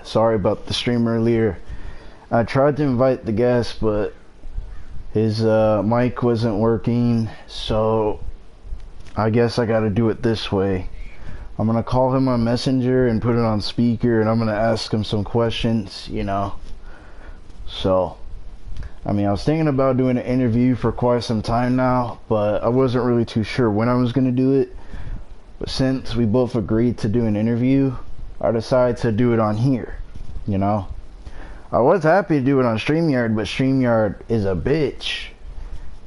sorry about the stream earlier. I tried to invite the guest, but his mic wasn't working, so I guess I gotta do it this way. I'm gonna call him on Messenger and put it on speaker, and I'm gonna ask him some questions, you know. So, I mean, I was thinking about doing an interview for quite some time now, but I wasn't really too sure when I was gonna do it. But since we both agreed to do an interview, I decided to do it on here, you know. I was happy to do it on StreamYard, but StreamYard is a bitch.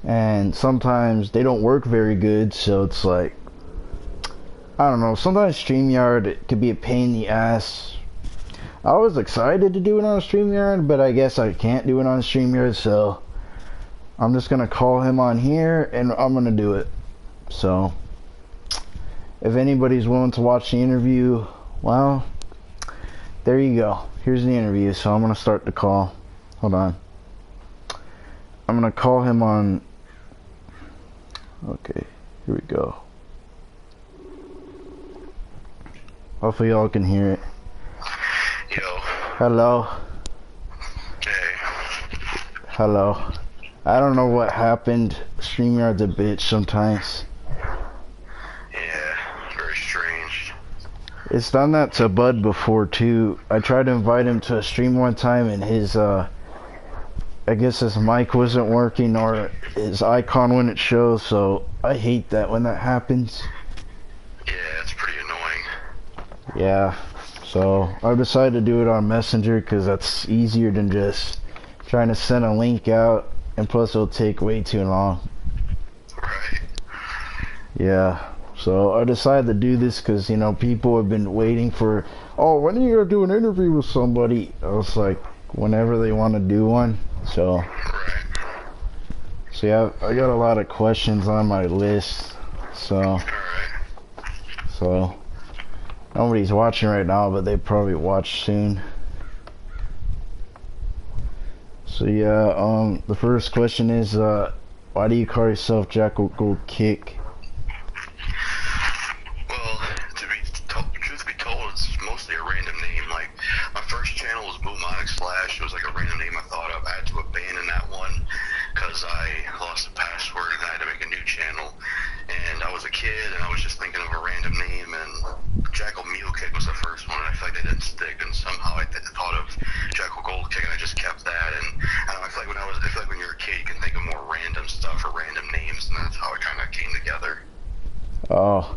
And sometimes they don't work very good, so it's like, I don't know, sometimes StreamYard could be a pain in the ass. I was excited to do it on StreamYard, but I guess I can't do it on StreamYard, so I'm just gonna call him on here and I'm gonna do it. So, if anybody's willing to watch the interview, well, there you go. Here's the interview, so I'm gonna start the call. Hold on. I'm gonna call him on. Okay, here we go. Hopefully y'all can hear it. Yo. Hello. Hey. Hello. I don't know what happened. StreamYard's a bitch sometimes. Yeah, very strange. It's done that to Bud before too. I tried to invite him to a stream one time and his I guess his mic wasn't working or his icon wouldn't show, so I hate that when that happens. Yeah, it's pretty annoying. Yeah, so I decided to do it on Messenger because that's easier than just trying to send a link out, and plus it'll take way too long. Right. Yeah, so I decided to do this because, you know, people have been waiting for, oh, when are you going to do an interview with somebody? I was like, whenever they want to do one. So, Right. so yeah, I got a lot of questions on my list. Alright. So nobody's watching right now, but they probably watch soon. So yeah, the first question is, why do you call yourself Jackal Go Kick? Well, truth be told, it's mostly a random name. Like, my first channel was Boomotic Slash. It was like a random name I thought of. I had to abandon that one because I lost the password and I had to make a new channel. And I was a kid and I was just thinking of a random name, and Jackal Mule Kick was the first one, and I feel like they didn't stick, and somehow I thought of Jackal Gold Kick and I just kept that. And I feel like when you're a kid you can think of more random stuff or random names, and that's how it kind of came together. Oh,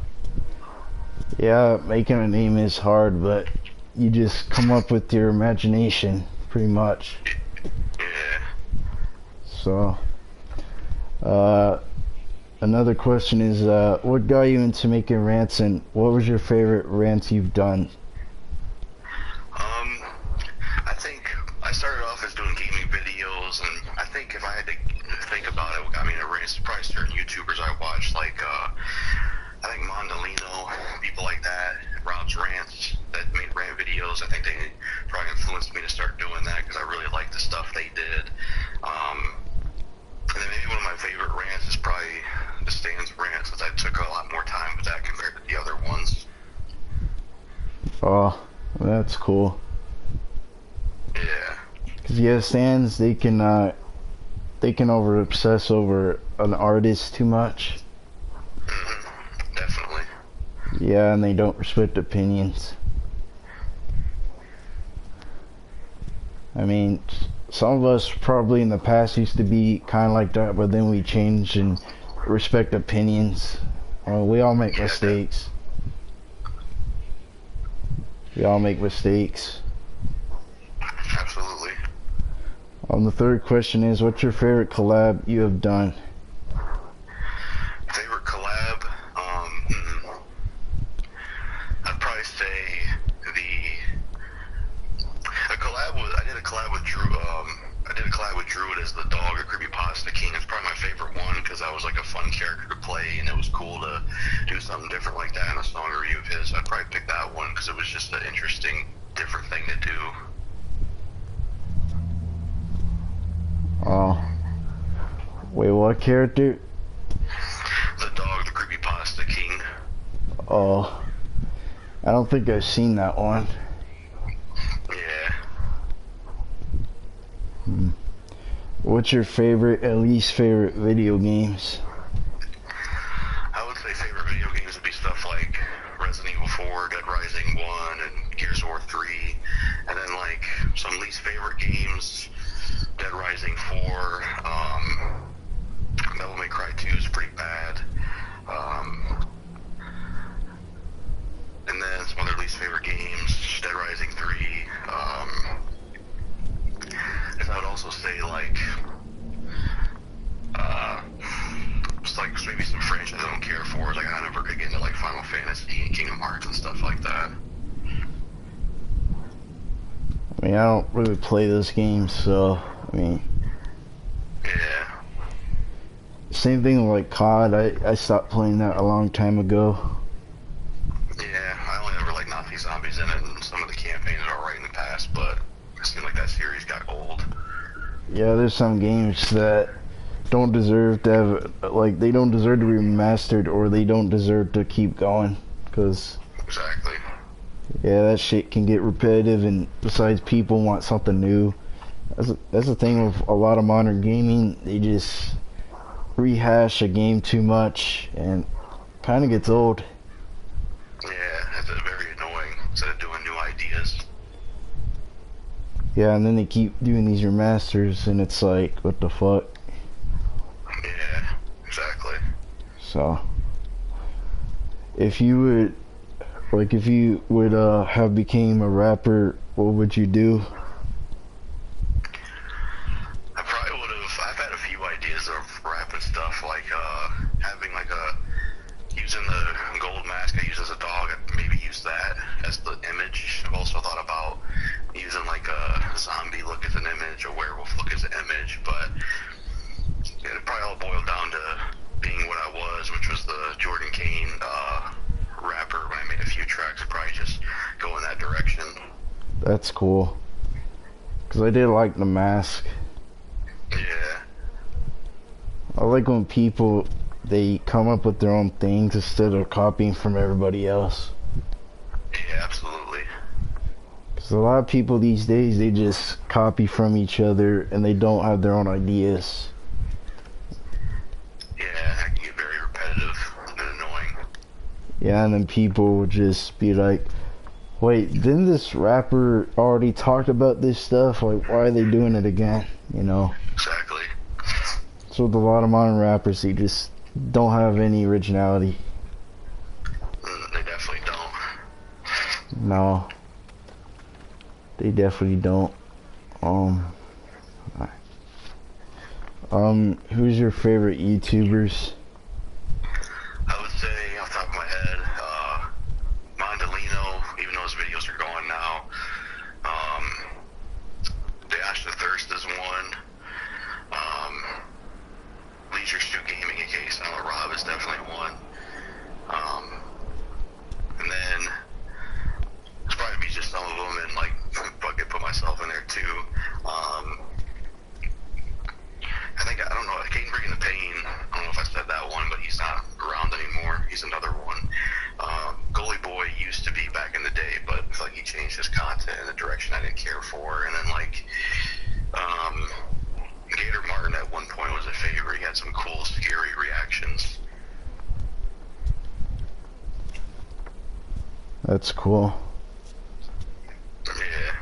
yeah, making a name is hard, but you just come up with your imagination, pretty much. Yeah. So, another question is, what got you into making rants, and what was your favorite rant you've done? I think I started off as doing gaming videos, and I think if I had to think about it, I mean, it's probably certain YouTubers I watched, like, I think Mondolino, people like that, Rob's Rants, that made rant videos. I think they probably influenced me to start doing that because I really liked the stuff they did. And then maybe one of my favorite rants is probably the Stan's rant, since I took a lot more time with that compared to the other ones. Oh, that's cool. Yeah. Cause yeah, Stans, they can over obsess over an artist too much. Definitely. Yeah, and they don't respect opinions. I mean, some of us probably in the past used to be kind of like that, but then we changed and respect opinions. Well, we all make mistakes. We all make mistakes. Absolutely. The third question is, what's your favorite collab you have done? Favorite collab? I'd probably say I did a collab with Drew. I did a collab with Drew as the dog, a creepypasta king. It's probably my favorite one because that was like a fun character to play, and it was cool to do something different like that in a song review of his. I'd probably pick that one because it was just an interesting, different thing to do. Oh. Wait, what character? The dog, the creepypasta king. Oh. I don't think I've seen that one. Yeah, What's your favorite and least favorite video games? I would say favorite video games would be stuff like Resident Evil 4, Dead Rising 1, and Gears of War 3. And then, like, some least favorite games, Dead Rising 4, Devil May Cry 2 is pretty bad. And then some other least favorite games, Dead Rising 3. And I would also say, like, just like maybe some franchises I don't care for. Like, I never could get into, like, Final Fantasy and Kingdom Hearts and stuff like that. I mean, I don't really play those games, so, I mean... Yeah. Same thing with, like, COD. I stopped playing that a long time ago. Yeah, I only ever like Nazi zombies in it, and some of the campaigns are alright in the past, but it seemed like that series got old. Yeah, there's some games that don't deserve to have, like, they don't deserve to be remastered, or they don't deserve to keep going, because... Exactly. Yeah, that shit can get repetitive, and besides, people want something new. That's the thing with a lot of modern gaming. They just rehash a game too much, and kind of gets old. Yeah, it's very annoying, instead of doing new ideas. Yeah, and then they keep doing these remasters, and it's like, what the fuck? Yeah, exactly. So, if you would have became a rapper, what would you do? I probably would have, I've had a few ideas of rap and stuff, like, having, like, using the gold mask I use as a dog, I'd maybe use that as the image. I've also thought about using, like, a zombie look as an image, a werewolf look as an image, but it probably all boiled down to being what I was, which was the Jordan Kane, rapper. When I made a few tracks, I'd probably just go in that direction. That's cool. Because I did like the mask. Yeah. I like when people, they come up with their own things instead of copying from everybody else. Yeah, absolutely. Because a lot of people these days, they just copy from each other and they don't have their own ideas. Yeah, that can get very repetitive and annoying. Yeah, and then people would just be like, wait, didn't this rapper already talked about this stuff? Like, why are they doing it again? You know? Exactly. So with a lot of modern rappers, they just don't have any originality. They definitely don't. No. They definitely don't. Who's your favorite YouTubers? I would say, off the top of my head, Mondolino, even though his videos are gone now. Dash the Thirst is one. Leisure Stew Gaming, aka Silent Rob, is definitely one. And then there's probably be just some of them, and like I could put myself in there too. I think, I don't know, Kane Bringing the Pain, I don't know if I said that one, but he's not around anymore. He's another one. Goalie Boy used to be back in the day, but I feel like he changed his content in a direction I didn't care for. And then, like, Gator Martin at one point was a favorite. He had some cool, scary reactions. That's cool. Yeah.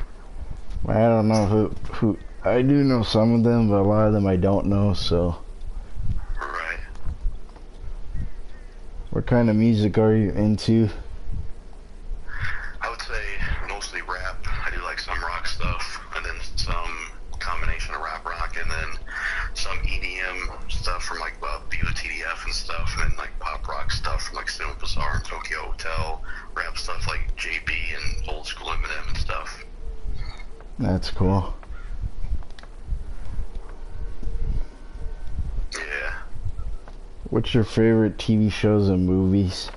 I don't know who I do know some of them, but a lot of them I don't know, so. Right. What kind of music are you into? I would say mostly rap. I do like some rock stuff, and then some combination of rap rock, and then some EDM stuff from like BOTDF and stuff, and then like pop rock stuff from like Cinema Bazaar and Tokyo Hotel, rap stuff like JB and old school Eminem and stuff. That's cool. Yeah. What's your favorite TV shows and movies?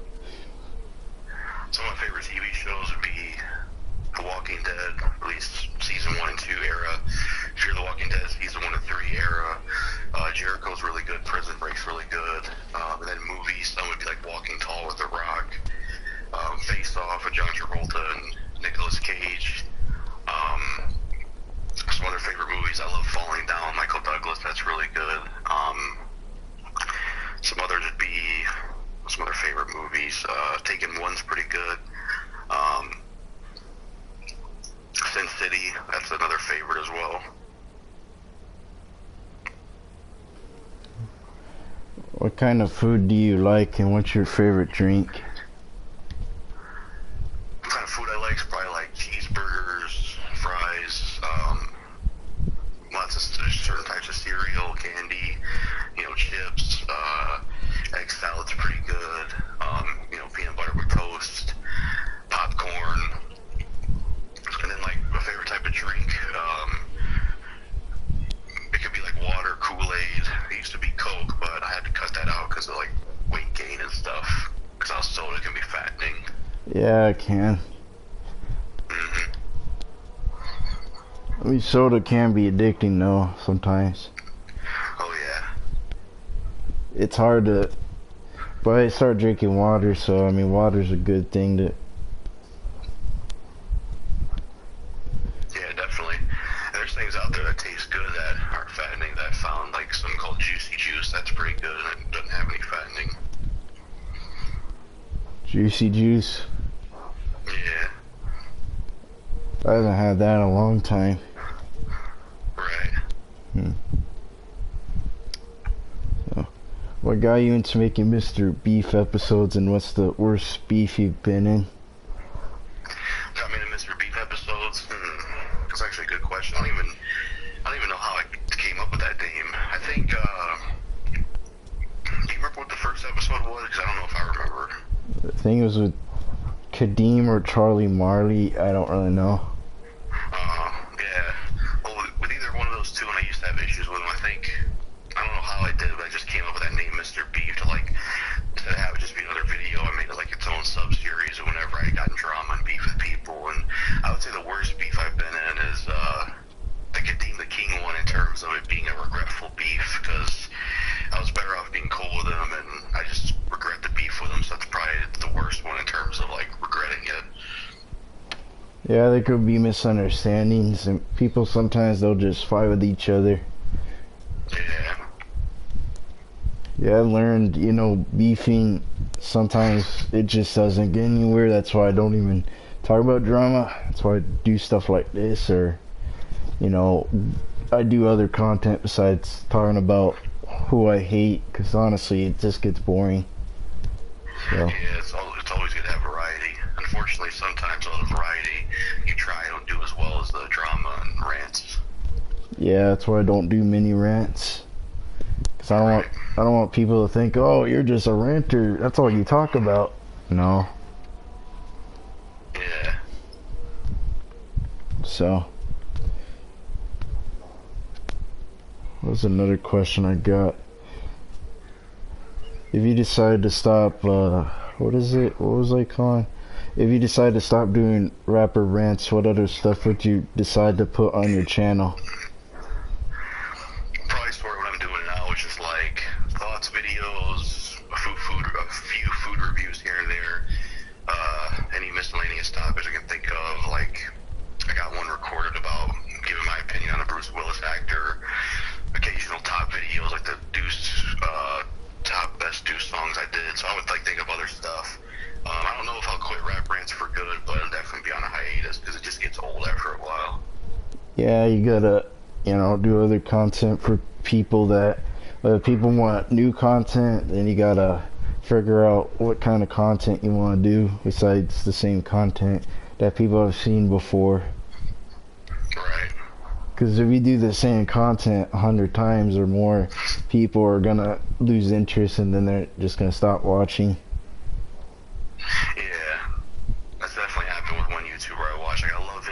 Some of my favorite TV shows would be The Walking Dead, at least season 1 and 2 era. Fear the Walking Dead, season 1 and 3 era. Jericho's really good. Prison Break's really good. And then movies, some would be like Walking Tall with The Rock. Face Off with John Travolta and Nicolas Cage. Some other favorite movies, I love Falling Down, Michael Douglas City. That's another favorite as well. What kind of food do you like, and what's your favorite drink? What kind of food I like is probably like cheeseburgers, fries, lots of certain types of cereal, candy, chips, egg salad's pretty good, peanut butter with toast, popcorn, and then like my favorite type of drink, it could be like water, Kool-Aid. It used to be Coke, but I had to cut that out because of like weight gain and stuff, because how soda can be fattening. Yeah, I can. Mm-hmm. I mean, soda can be addicting though, sometimes. Oh yeah. It's hard to... But I start drinking water, so I mean, water's a good thing to... Yeah, definitely. And there's things out there that taste good that aren't fattening that I found, like something called Juicy Juice. That's pretty good and it doesn't have any fattening. Juicy Juice? Yeah. I haven't had that in a long time. Right. So, what got you into making Mr. Beef episodes, and what's the worst beef you've been in? Got me into Mr. Beef episodes? That's actually a good question. I don't even know how I came up with that name. I think, do you remember what the first episode was? Because I don't know if I remember. I think it was with Kadeem or Charlie Marley. I don't really know. Yeah. Well, with either one of those two, and I used to have issues with them, I don't know how I did it, but I just came up with that name, Mr. Beef, to have it just be another video. I made it like its own sub-series or whenever I got in drama and beef with people. And I would say the worst beef I've been in is the Kadeem the King one, in terms of it being a regretful beef, because I was better off being cool with him, and I just regret the beef with him, so that's probably the worst one in terms of like regretting it. Yeah, there could be misunderstandings, and people sometimes they'll just fight with each other. Yeah. Yeah, I learned, beefing, sometimes it just doesn't get anywhere. That's why I don't even talk about drama. That's why I do stuff like this, or, I do other content besides talking about who I hate, because honestly, it just gets boring. So. Yeah, it's always good to have variety. Unfortunately, sometimes all the variety you try don't do as well as the drama and rants. Yeah, that's why I don't do mini rants. Because I don't want people to think, oh, you're just a ranter. That's all you talk about. No. Yeah. So. What was another question I got? If you decide to stop, what was I calling? If you decide to stop doing rapper rants, what other stuff would you decide to put on your channel? Probably sort of what I'm doing now, which is like thoughts videos, a few food reviews here and there, any miscellaneous topics I can think of. Like, I got one recorded about giving my opinion on the Bruce Willis actor, occasional top videos like the Deuce, top best Deuce songs I did. So I would think of other stuff. I don't know if I'll quit rap rants for good, but I'll definitely be on a hiatus because it just gets old after a while. Yeah, you gotta, do other content for people that, if people want new content, then you gotta figure out what kind of content you want to do besides the same content that people have seen before. Right. Because if you do the same content 100 times or more, people are gonna lose interest and then they're just gonna stop watching. Yeah, that's definitely happened with one YouTuber I watch. Like, I loved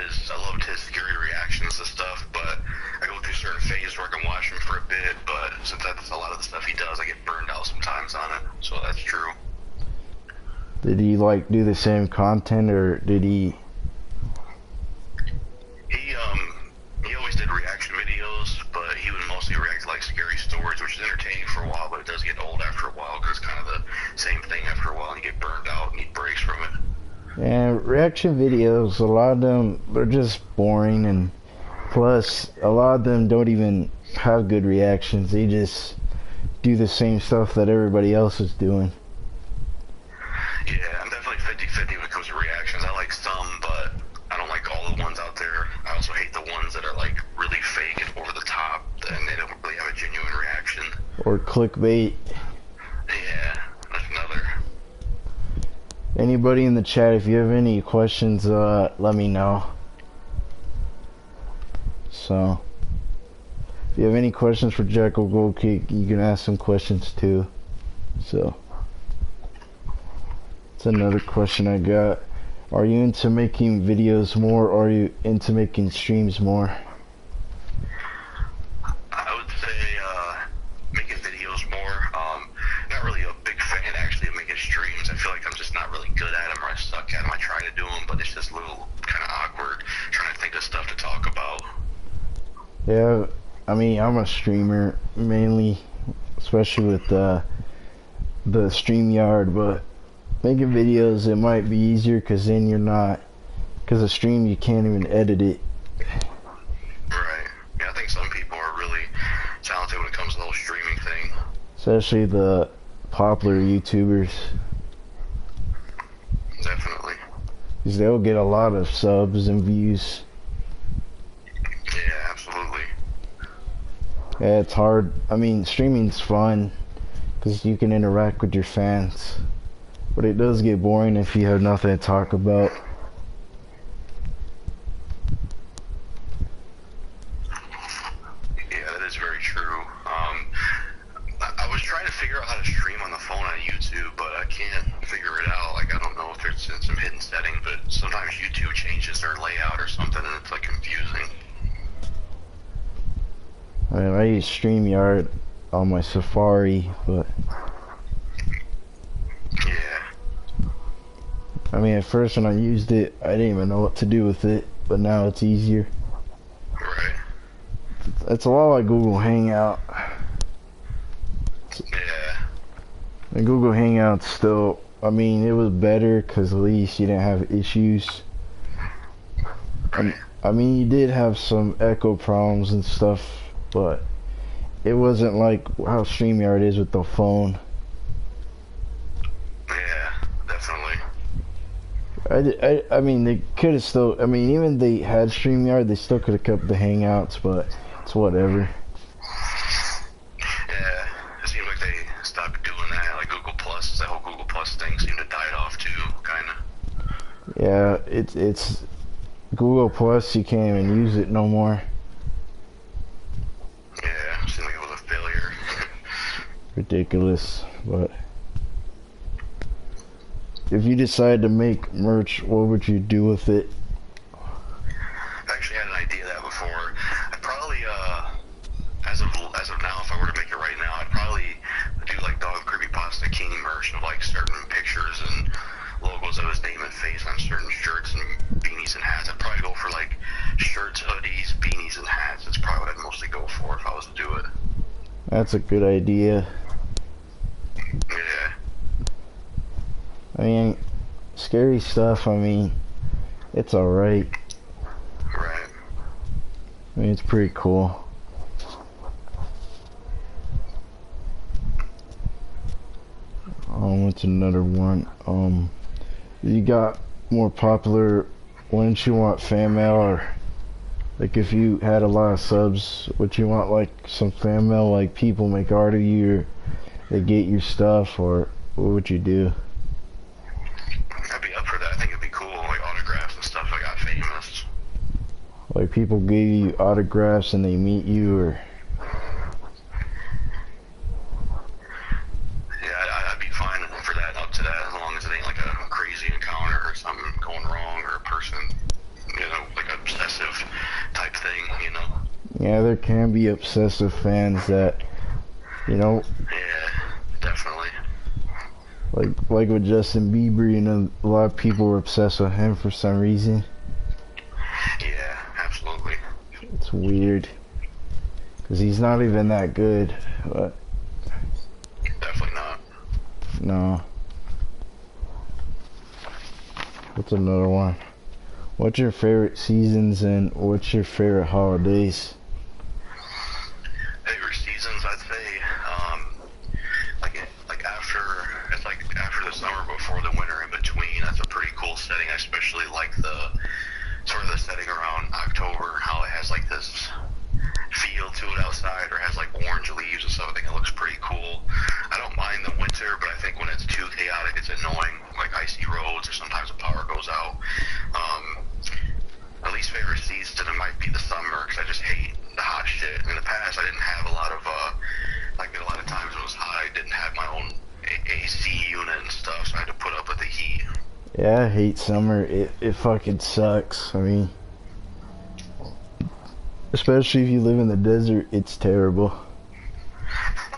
his scary reactions to stuff, but I go through certain phases where I can watch him for a bit, but since that's a lot of the stuff he does, I get burned out sometimes on it, so that's true. Did he do the same content, or did he... He always did reaction videos, but he would mostly react to like scary stories, which is entertaining for a while, but it does get old after a while because it's kind of the same thing after a while, and you get burned out and need breaks from it. And reaction videos, a lot of them, they're just boring, and plus, a lot of them don't even have good reactions. They just do the same stuff that everybody else is doing. Yeah, I'm definitely 50-50 when it comes to reactions. I like some, but I don't like all the ones out there. I also or clickbait. Yeah, that's another. Anybody in the chat, if you have any questions, let me know. So, if you have any questions for Jackal Gold Kick, you can ask some questions too. So, that's another question I got. Are you into making videos more, or are you into making streams more? I would say making videos more. Not really a big fan actually of making streams. I feel like I'm just not really good at them, or I suck at them. I try to do them, but it's just a little kind of awkward trying to think of stuff to talk about. Yeah, I mean, I'm a streamer mainly, especially with the StreamYard, but making videos, it might be easier because then you're not, because a stream you can't even edit it. Right. Yeah, I think some people are really talented when it comes to the whole streaming thing. Especially the popular YouTubers. Definitely. Because they'll get a lot of subs and views. Yeah, absolutely. Yeah, it's hard. I mean, streaming's fun because you can interact with your fans. But it does get boring if you have nothing to talk about. Yeah, that is very true. I was trying to figure out how to stream on the phone on YouTube, but I can't figure it out. Like, I don't know if there's some hidden setting, but sometimes YouTube changes their layout or something, and it's like confusing. I mean, I use StreamYard on my Safari, but Yeah. I mean, at first when I used it, I didn't even know what to do with it, but now it's easier. Right. It's a lot like Google Hangout. Yeah. And Google Hangouts still, I mean, it was better because at least you didn't have issues. Right. I mean, you did have some echo problems and stuff, but it wasn't like how StreamYard is with the phone. Yeah, definitely. I mean, they could have still, I mean, even they had StreamYard, they still could have kept the Hangouts, but it's whatever. Yeah, it seems like they stopped doing that. Like Google Plus, that whole Google Plus thing seemed to die off too, kind of. Yeah, it's Google Plus, you can't even use it no more. Yeah, seemed like it was a failure. Ridiculous, but if you decide to make merch, what would you do with it? I actually had an idea of that before. I'd probably, as of now, if I were to make it right now, I'd probably do like Dog Creepypasta King merch of like certain pictures and logos of his name and face on certain shirts and beanies and hats. I'd probably go for like shirts, hoodies, beanies, and hats. That's probably what I'd mostly go for if I was to do it. That's a good idea. Yeah. I mean, scary stuff, I mean, it's alright. Right. I mean, it's pretty cool. What's another one? You got more popular, wouldn't you want fan mail, or like if you had a lot of subs, would you want like some fan mail, like people make art of you, or they get your stuff, or what would you do? I'd be up for that. I think it'd be cool, like autographs and stuff. I got famous. Like people give you autographs and they meet you, or Yeah, I'd be fine for that, up to that, as long as it ain't like a crazy encounter or something going wrong, or a person, you know, like obsessive type thing, you know? yeah, there can be obsessive fans that, you know, Yeah, definitely. like with Justin Bieber, you know, a lot of people were obsessed with him for some reason. Yeah, absolutely. It's weird, because he's not even that good, but Definitely not. no. What's another one? What's your favorite seasons and what's your favorite holidays? Favorite seasons, I'd say, like after, it's like after the summer, before the winter, in between. That's a pretty cool setting. I especially like the sort of the setting around October, how it has like this feel to it outside, or has like orange leaves and stuff. I think it looks pretty cool. consistent, it might be the summer because I just hate the hot shit. In the past, I didn't have a lot of like a lot of times when it was hot, I didn't have my own AC unit and stuff, so I had to put up with the heat. Yeah, I hate summer. It fucking sucks. I mean, especially if you live in the desert, it's terrible.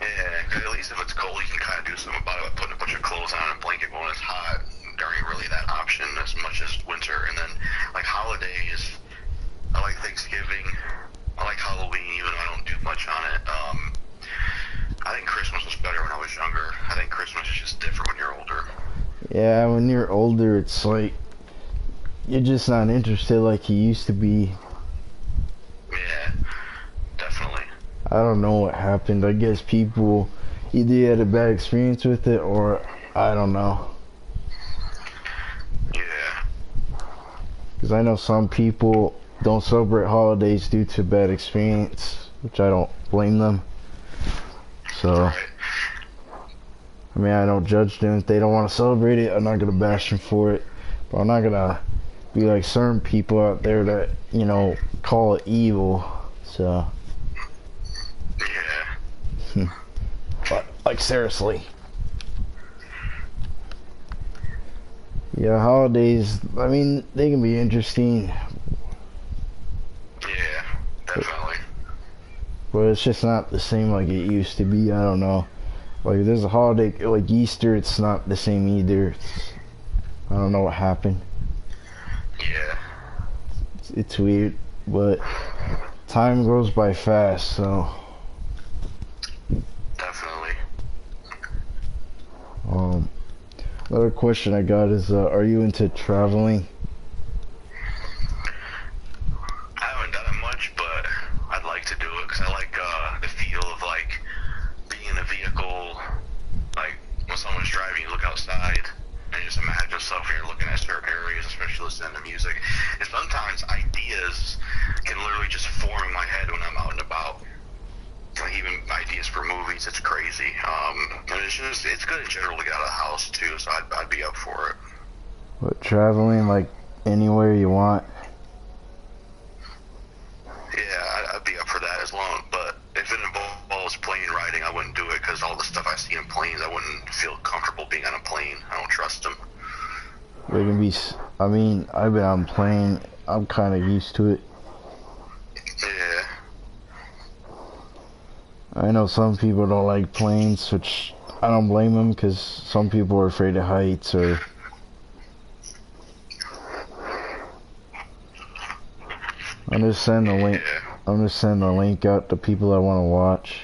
Yeah, 'cause at least if it's cold, you can kind of do something about it by putting a bunch of clothes on and a blanket when it's hot. There ain't really that option as much as winter. And then, like, holidays, I like Thanksgiving. I like Halloween, even though I don't do much on it. I think Christmas was better when I was younger. I think Christmas is just different when you're older. Yeah, when you're older, it's like you're just not interested like you used to be. Yeah, definitely. I don't know what happened. I guess people either had a bad experience with it or I don't know. Yeah. Because I know some people don't celebrate holidays due to bad experience, which I don't blame them. So, Right. I mean, I don't judge them. If they don't want to celebrate it, I'm not going to bash them for it. But I'm not going to be like certain people out there that, you know, call it evil. So, Yeah. but, like, seriously. Yeah, holidays, I mean, they can be interesting. Yeah, definitely. But it's just not the same like it used to be. I don't know. Like, there's a holiday, like Easter, it's not the same either. I don't know what happened. Yeah. It's weird, but time goes by fast, so. Definitely. Another question I got is, are you into traveling? I haven't done it much, but I'd like to do it because I like the feel of like being in a vehicle. Like when someone's driving, you look outside and you just imagine yourself when you're looking at certain areas, especially listening to music. And sometimes ideas can literally just form in my head when I'm out and about. Like even ideas for movies, it's crazy. And it's good in general to get out of the house too, so I'd be up for it. But traveling, like, anywhere you want? Yeah, I'd be up for that as long, but if it involves plane riding, I wouldn't do it because all the stuff I see in planes, I wouldn't feel comfortable being on a plane. I don't trust them. They can be, I mean, I've been on plane, I'm kind of used to it. Yeah. I know some people don't like planes, which I don't blame them because some people are afraid of heights or. I'm just sending the link. I'm just sending the link out to people I want to watch.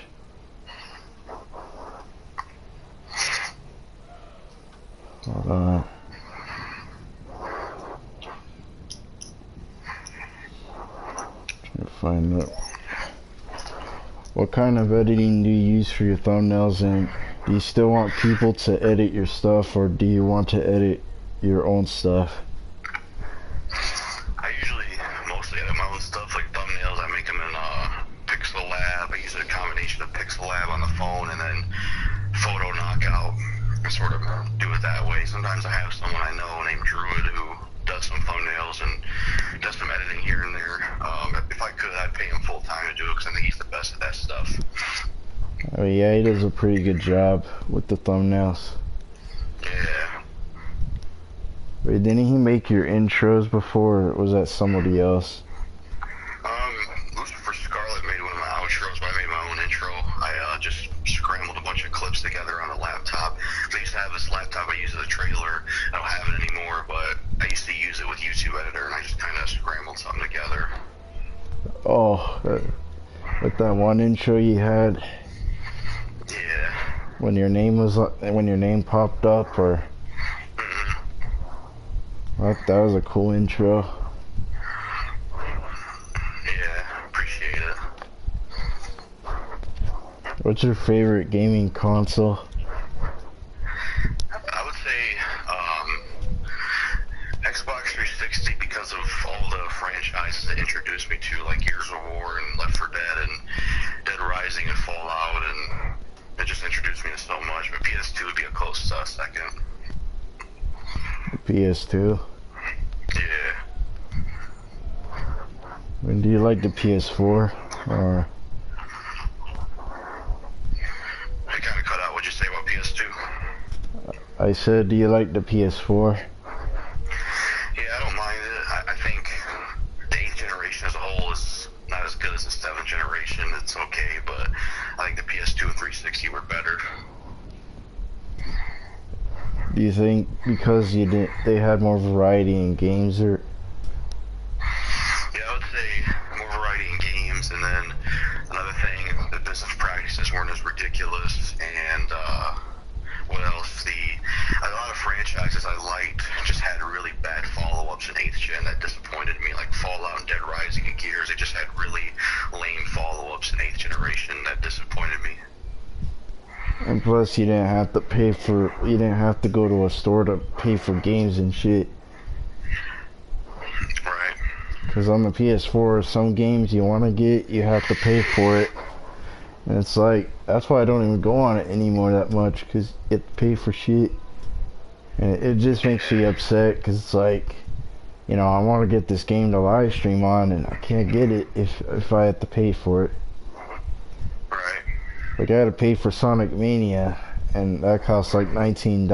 Hold on. Trying to find out. What kind of editing do you use for your thumbnails, and do you still want people to edit your stuff, or do you want to edit your own stuff? I usually mostly edit my own stuff, like thumbnails. I make them in Pixel Lab. I use a combination of Pixel Lab on the phone and then Photo Knockout. I sort of do it that way. Sometimes I have someone I know named Druid who does some thumbnails and does some editing here and there. If I could, I'd pay him full time to do it because I think he's the best at that stuff. Oh yeah, he does a pretty good job with the thumbnails. Yeah. Wait, didn't he make your intros before, or was that somebody else? Lucifer Scarlet made one of my outros, but I made my own intro. I just scrambled a bunch of clips together on a laptop. I used to have this laptop I use as a trailer. I don't have it anymore, but I used to use it with YouTube Editor, and I just kind of scrambled something together. Oh, with that one intro you had. Yeah. When your name popped up, or. That was a cool intro. Yeah, appreciate it. What's your favorite gaming console? I would say Xbox 360 because of all the franchises it introduced me to, like Gears of War and Left 4 Dead and Dead Rising and Fallout, and it just introduced me to so much. But PS2 would be a close second. PS2? Yeah. And do you like the PS4 or? I kind of cut out. What'd you say about PS2? I said, do you like the PS4? Yeah, I don't mind it. I think the 8th generation as a whole is not as good as the 7th generation. It's okay, but I think the PS2 and 360 were better. Do you think because they had more variety in games, or? Yeah, I would say more variety in games, and then another thing, the business practices weren't as ridiculous, and what else? A lot of franchises I liked just had really bad follow-ups in 8th gen that disappointed me, like Fallout and Dead Rising and Gears. They just had really lame follow-ups in 8th generation that disappointed me. And plus, you didn't have to go to a store to pay for games and shit. Right. Because on the PS4, some games you want to get, you have to pay for it. And it's like, that's why I don't even go on it anymore that much, because you have to pay for shit. And it just makes me upset, because it's like, you know, I want to get this game to live stream on, and I can't get it if I have to pay for it. Right. Like, I had to pay for Sonic Mania, and that cost like $19.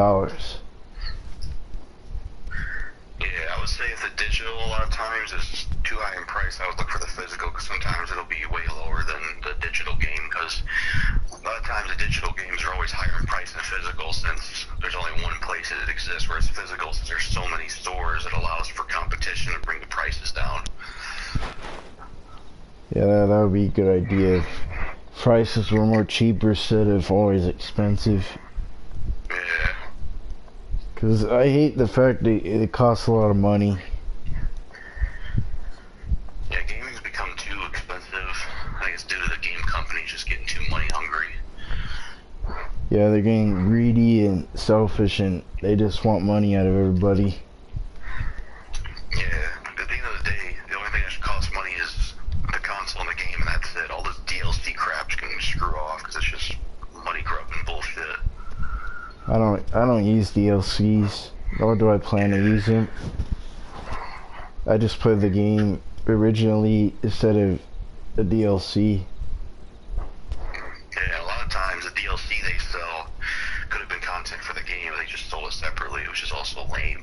Yeah, I would say if the digital a lot of times is too high in price, I would look for the physical, because sometimes it'll be way lower than the digital game, because a lot of times the digital games are always higher in price than physical, since there's only one place that it exists, whereas physical, since there's so many stores, it allows for competition to bring the prices down. Yeah, that would be a good idea if prices were more cheaper instead of always expensive. Yeah. Because I hate the fact that it costs a lot of money. Yeah, gaming's become too expensive. I think it's due to the game companies just getting too money hungry. Yeah, they're getting greedy and selfish, and they just want money out of everybody. Yeah, at the end of the day, the only thing that should cost money is the console and the game, and that's it. All this DLC crap's can screw off, because it's just money grubbing bullshit. I don't use DLCs, nor do I plan to use them. I just play the game originally instead of the DLC. Yeah, a lot of times the DLC they sell could have been content for the game, but they just sold it separately, which is also lame.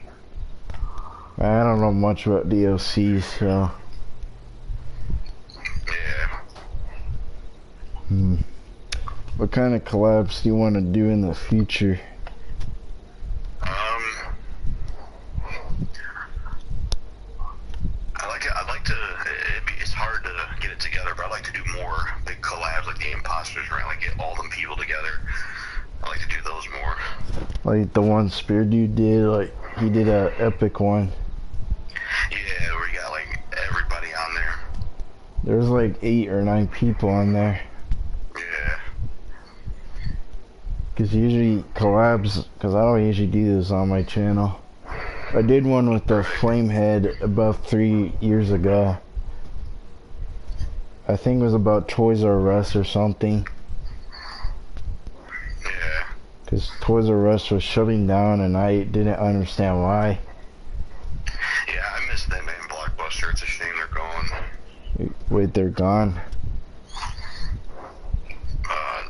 I don't know much about DLCs, so. Yeah. What kind of collabs do you want to do in the future? It's hard to get it together, but I'd like to do more big collabs like the Imposters, right? Like get all them people together. I like to do those more. Like the one Spear Dude did, like he did a epic one. Yeah, where you got like everybody on there. There's like 8 or 9 people on there. Yeah. Cause usually collabs, cause I don't usually do this on my channel. I did one with the Flamehead about 3 years ago. I think it was about Toys R Us or something. Yeah. Cause Toys R Us was shutting down and I didn't understand why. Yeah, I miss them and Blockbuster. It's a shame they're gone. Wait, they're gone? I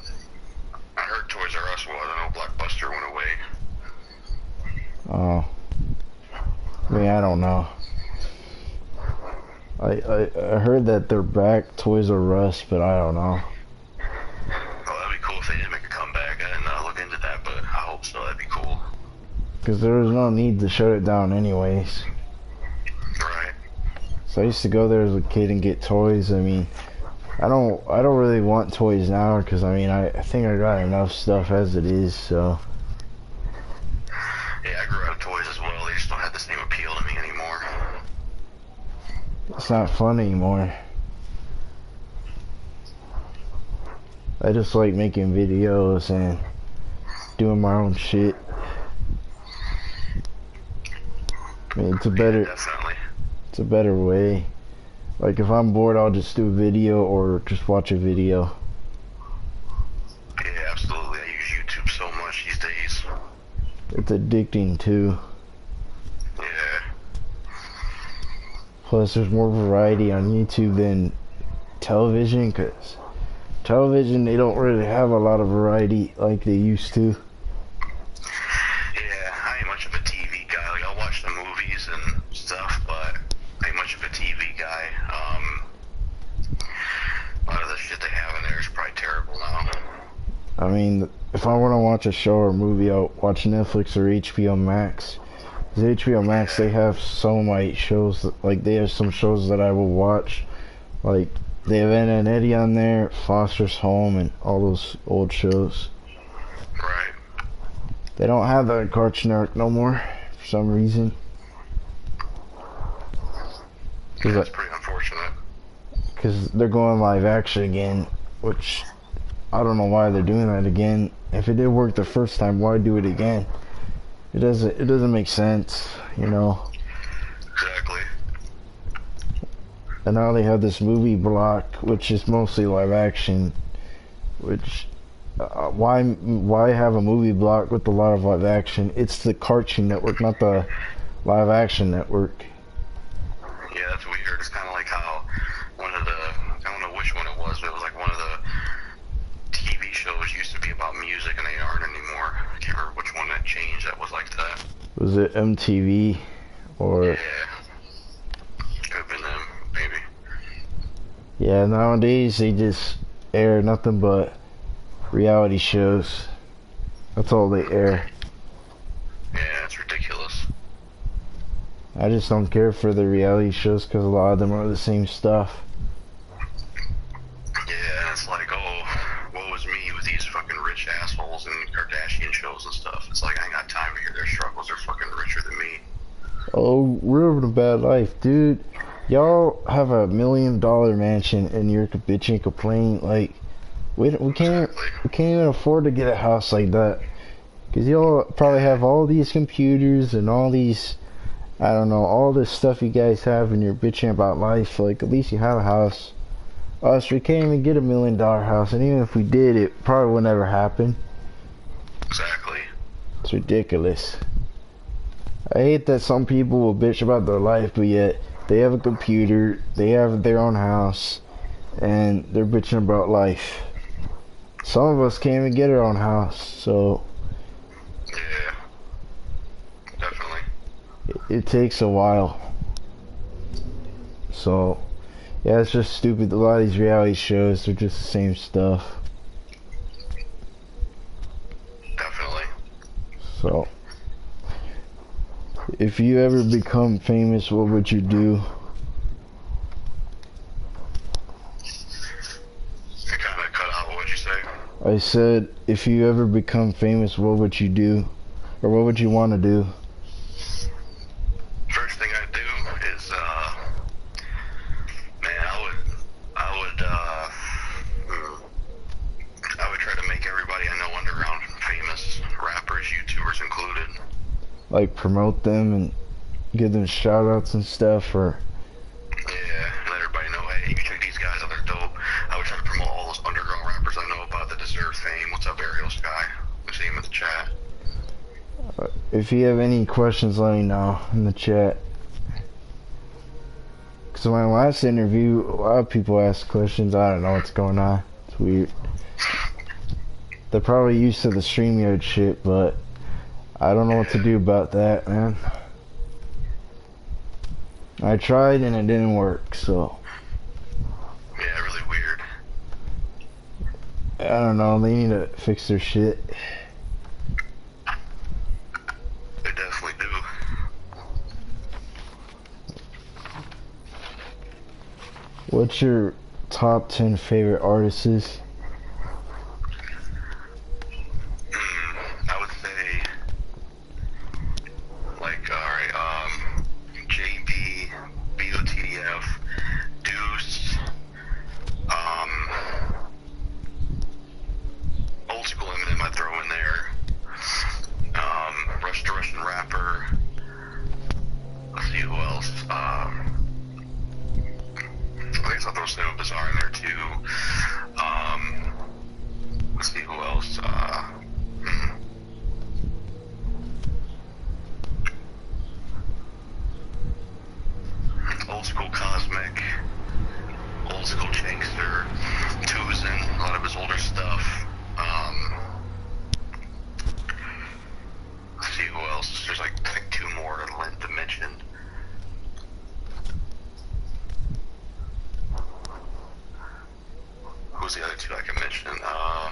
heard Toys R Us was. I know Blockbuster went away. Oh. I mean, I don't know. I heard that they're back, Toys R Us, but I don't know. Oh, that'd be cool if they did make a comeback. I didn't look into that, but I hope so. That'd be cool. Because there was no need to shut it down anyways. Right. So I used to go there as a kid and get toys. I mean, I don't really want toys now because I mean, I think I got enough stuff as it is, so. Yeah, I grew out of toys as well. They just don't have the same appeal to me anymore. It's not fun anymore. I just like making videos and doing my own shit. I mean, it's a better, Definitely. it's a better way. Like if I'm bored, I'll just do a video or just watch a video. Yeah, absolutely. I use YouTube so much these days. It's addicting too. Yeah. Plus, there's more variety on YouTube than television, because television, they don't really have a lot of variety like they used to. Yeah, I ain't much of a TV guy. Like, I'll watch the movies and stuff, but I ain't much of a TV guy. A lot of the shit they have in there is probably terrible now. I mean, if I want to watch a show or movie, I'll watch Netflix or HBO Max. Because HBO Max, they have so many shows, like they have some shows that I will watch. Like, they have Ed and Eddie on there, Foster's Home, and all those old shows. Right. They don't have that on Cartoon Network no more, for some reason. Yeah, that's pretty unfortunate. Because they're going live action again, which I don't know why they're doing that again. If it did work the first time, why do it again? It doesn't make sense, you know. Exactly. And now they have this movie block, which is mostly live action. Which, why have a movie block with a lot of live action? It's the Cartoon Network, not the live action network. Yeah, that's weird. It's kind of like how one of the, I don't know which one it was, but it was like one of the TV shows used to be about music, and they aren't anymore. I can't remember which one that changed that was like that. Was it MTV or? Yeah. Could have been them, maybe. Yeah, nowadays they just air nothing but reality shows. That's all they air. Yeah, it's ridiculous. I just don't care for the reality shows because a lot of them are the same stuff. Yeah, it's like, oh, woe is me with these fucking rich assholes and Kardashian shows and stuff. It's like, I ain't got time to hear their struggles. They're fucking richer than me. Oh, we're living a bad life, dude. Y'all have $1 million mansion and you're bitching and complaining like we can't even afford to get a house like that. Cause y'all probably have all these computers and all these, I don't know, all this stuff you guys have, and you're bitching about life. Like, at least you have a house. Us, we can't even get $1 million house, and even if we did, it probably would never happen. Exactly. It's ridiculous. I hate that some people will bitch about their life, but yet they have a computer, they have their own house, and they're bitching about life. Some of us can't even get our own house, so Yeah. Definitely. it takes a while. So, yeah, it's just stupid. A lot of these reality shows, they're just the same stuff. Definitely. So, if you ever become famous, what would you do? It kind of cut out. What would you say? I said, if you ever become famous, what would you do? Or what would you want to do? First thing I'd do is, man, I would try to make everybody I know underground famous, rappers, YouTubers included. Like, promote them and give them shout outs and stuff, or? Yeah, let everybody know, hey, you can check these guys out, they're dope. I would try to promote all those underground rappers I know about that deserve fame. What's up, Ariel Sky? I see him in the chat. If you have any questions, let me know in the chat. Because in my last interview, a lot of people asked questions. I don't know what's going on. It's weird. They're probably used to the StreamYard shit, but I don't know what to do about that, man. I tried and it didn't work, so. Yeah, really weird. I don't know, they need to fix their shit. They definitely do. What's your top 10 favorite artists? I would say, like, alright, JB, BOTDF, Deuce, old school Eminem I'd throw in there, Russian rapper, let's see who else, I guess I'll throw Cinema Bizarre in there too, was the other two I can mention? I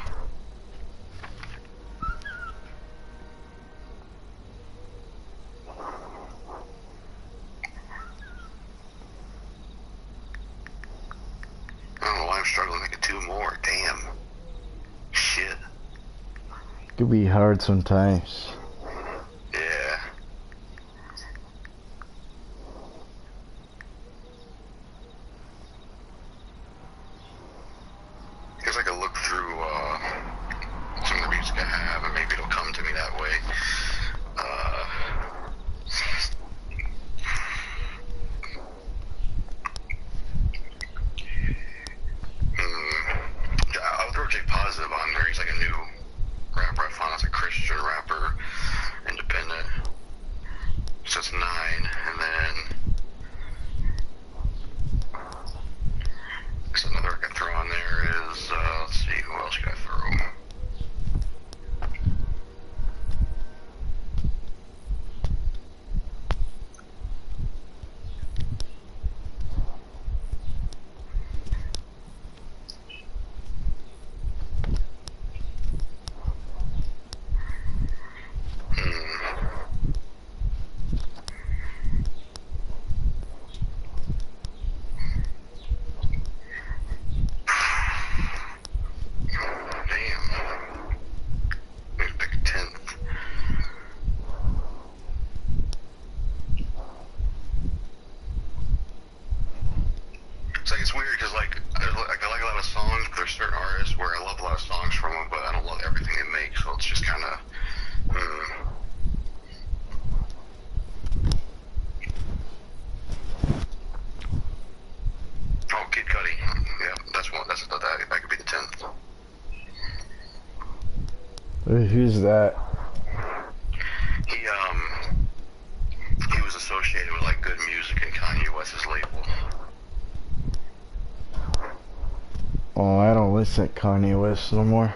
don't know why I'm struggling to get two more. Damn. Shit. Could be hard sometimes. Yeah. Guess I could look through some of the music I have, and maybe it'll come to me that way. I'll throw J Positive on there. He's like a new rapper I found. It's a Christian rapper, independent. So that's 9, and then there's another I can throw on there is, let's see, who else can I throw? It's weird because like I like a lot of songs, but there's certain artists where I love a lot of songs from them, but I don't love everything they make, so it's just kind of. Oh, Kid Cudi. Yeah, that's one. That could be the 10th. Who's that? He was associated with like Good Music and Kanye West's label. Oh, I don't listen to Kanye West no more.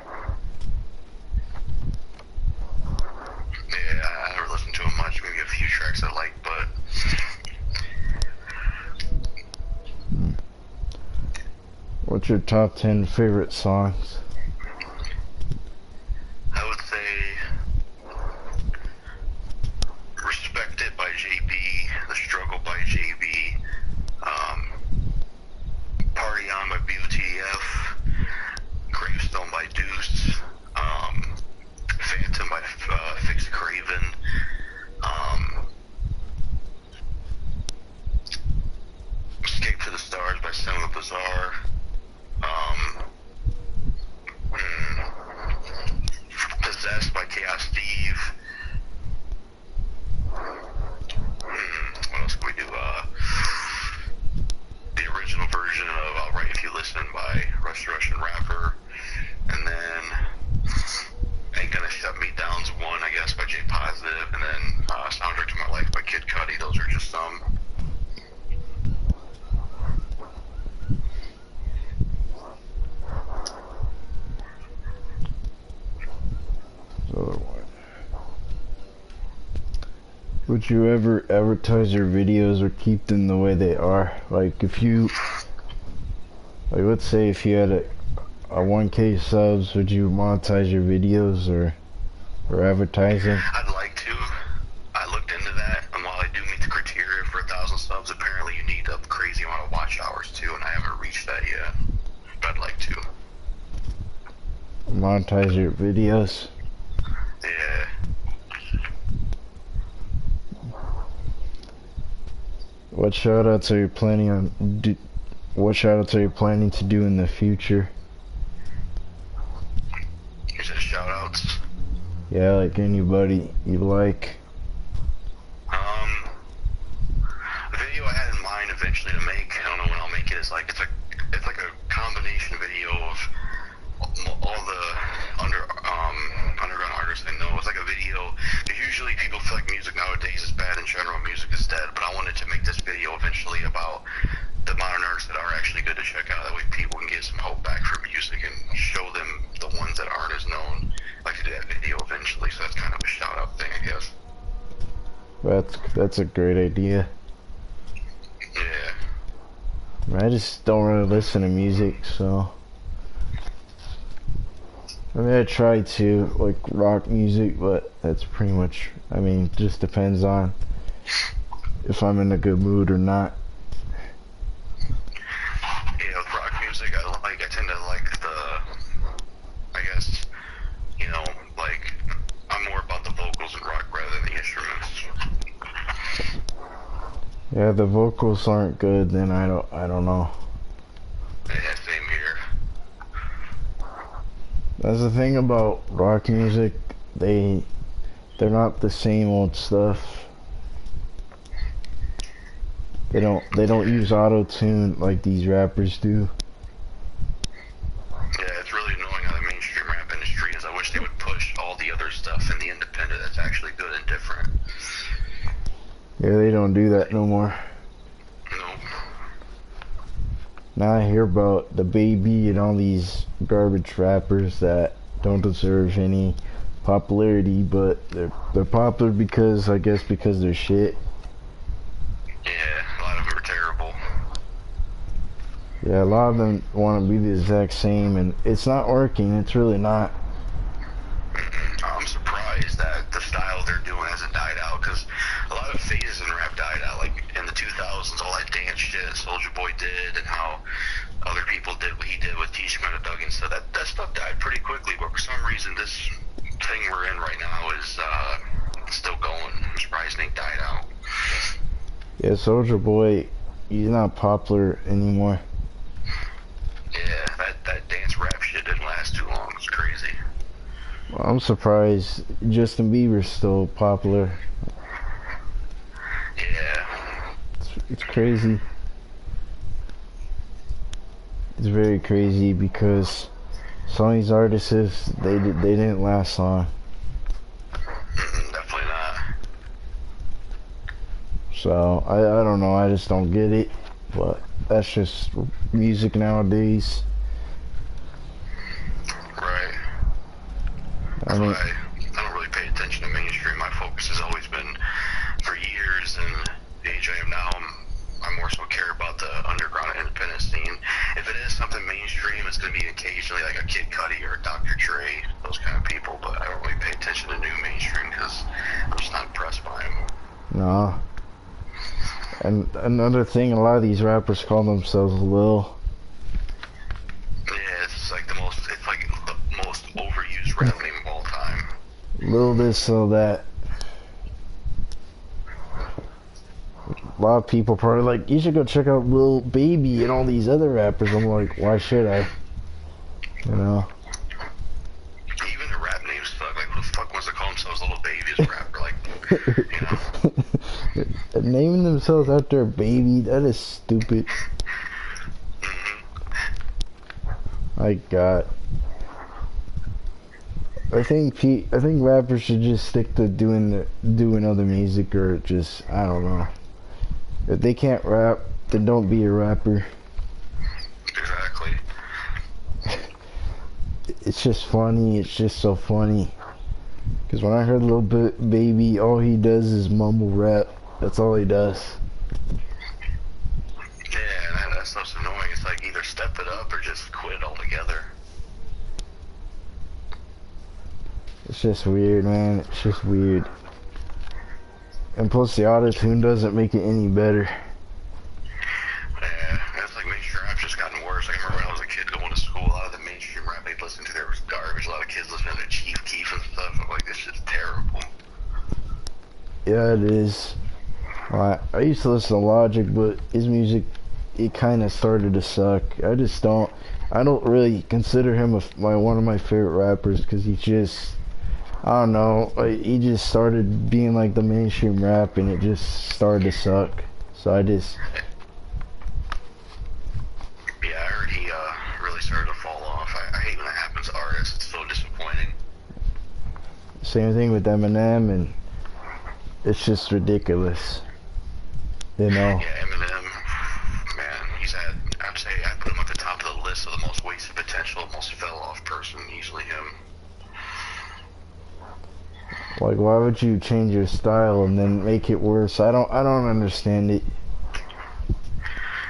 Yeah, I never listened to him much. Maybe a few tracks I like, but. What's your top 10 favorite songs? I would say Respect It by JB, The Struggle by JB, Party On by BOTF, Gravestone by Deuce, Phantom by Fix Craven, Escape to the Stars by Cinema Bazaar, Possessed by Chaos Steve. What else can we do? The original version of I'll Write If You Listen by Russian Rapper. And then Ain't Gonna Shut Me Down's one, I guess, by J Positive. And then Soundtrack to My Life by Kid Cudi. Those are just some. Would you ever advertise your videos or keep them the way they are? Like if you, like let's say if you had a 1K subs, would you monetize your videos or advertise them? I'd like to. I looked into that, and while I do meet the criteria for 1,000 subs, apparently you need a crazy amount of watch hours too, and I haven't reached that yet. But I'd like to. Monetize your videos? Yeah. What shoutouts are you planning on? What shoutouts are you planning to do in the future? You said shoutouts? Yeah, like anybody you like. The video I had in mind eventually to make, I don't know when I'll make it, is like it's like a combination video of all the underground artists I know. It's like a video. Usually people feel like music nowadays is bad in general, music is dead, but I wanted to make this video eventually about the modern artists that are actually good to check out. That way people can get some hope back for music and show them the ones that aren't as known. I'd like to do that video eventually, so that's kind of a shout out thing, I guess. That's a great idea. Yeah. I just don't really listen to music, so I mean, I try to like rock music, but that's pretty much. I mean, just depends on if I'm in a good mood or not. Yeah, with rock music, I tend to like I guess, you know, like, I'm more about the vocals in rock rather than the instruments. Yeah, the vocals aren't good, then I don't know. Yeah, same here. That's the thing about rock music. They're not the same old stuff. They don't use auto tune like these rappers do. Yeah, it's really annoying how the mainstream rap industry is. I wish they would push all the other stuff in the independent that's actually good and different. Yeah, they don't do that no more. No. Now I hear about the Baby and all these garbage rappers that don't deserve any popularity, but they're popular because I guess because they're shit. Yeah, a lot of them are terrible. Yeah, a lot of them want to be the exact same, and it's not working. It's really not. I'm surprised that the style they're doing hasn't died out, because a lot of phases in rap died out. Like in the 2000s, all that dance shit Soulja Boy did, and how other people did what he did with T. Schmidt and Doug and stuff. That stuff died pretty quickly, but for some reason, this thing we're in right now is still going. I'm surprised it ain't died out. Yeah, Soulja Boy, he's not popular anymore. Yeah, that dance rap shit didn't last too long. It's crazy. Well, I'm surprised Justin Bieber's still popular. Yeah. It's crazy. It's very crazy because some of these artists, they didn't last long. Definitely not. So I don't know. I just don't get it. But that's just music nowadays. Right. I mean, I don't really pay attention to mainstream. My focus has always been, for years, and the age I am now, I more so care about the underground independent scene. If it is something mainstream, it's going to be occasionally like a Kid Cudi or a Dr. Dre, those kind of people, but I don't really pay attention to new mainstream because I'm just not impressed by them. no. And another thing, a lot of these rappers call themselves Lil. Yeah, it's like the most overused rap name of all time. Lil this, Lil that. A lot of people probably like, you should go check out Lil Baby and all these other rappers. I'm like, why should I? You know? Even the rap names suck. Like, who the fuck wants to call themselves Little Baby as a rapper? Like, you know? Naming themselves after a baby, that is stupid. My God. I think rappers should just stick to doing other music, or just, I don't know. If they can't rap, then don't be a rapper. Exactly. It's just funny. It's just so funny. Because when I heard Lil Baby, all he does is mumble rap. That's all he does. Yeah, and that stuff's annoying. It's like either step it up or just quit altogether. It's just weird, man. It's just weird. And plus the auto-tune doesn't make it any better. Yeah, it's like mainstream rap's just gotten worse. I remember when I was a kid going to school, a lot of the mainstream rap they'd listen to there was garbage. A lot of kids listening to Chief Keef and stuff. I'm like, this shit's terrible. Yeah, it is. Well, I used to listen to Logic, but his music, it kind of started to suck. I don't really consider him one of my favorite rappers, because he just, I don't know, he just started being like the mainstream rap, and it just started to suck. So I just... Yeah, I heard he really started to fall off. I hate when that happens to artists. It's so disappointing. Same thing with Eminem, and it's just ridiculous. You know? Yeah, Eminem, man, I'd say I'd put him at the top of the list of the most wasted potential, most fell off person, easily him. Like, why would you change your style and then make it worse? I don't understand it.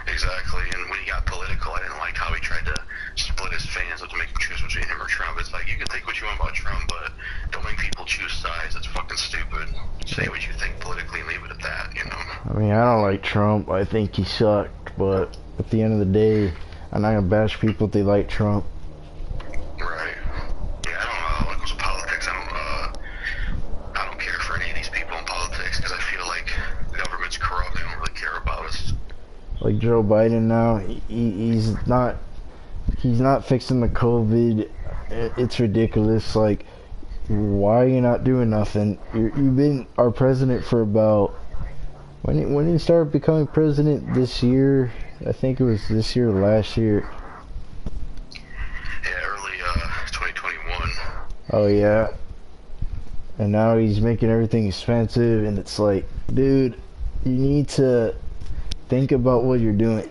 Exactly, and when he got political, I didn't like how he tried to split his fans up to make him choose between him or Trump. It's like, you can think Yeah, I don't like Trump. I think he sucked, but at the end of the day, I'm not gonna bash people if they like Trump. Right. Yeah, I don't when it comes to politics, I don't care for any of these people in politics because I feel like the government's corrupt. They don't really care about us. Like Joe Biden now, he's not fixing the COVID. It's ridiculous. Like, why are you not doing nothing? You've been our president for about when he started becoming president this year. I think it was this year or last year. Yeah, early 2021. Oh yeah. And now he's making everything expensive, and it's like, dude, you need to think about what you're doing.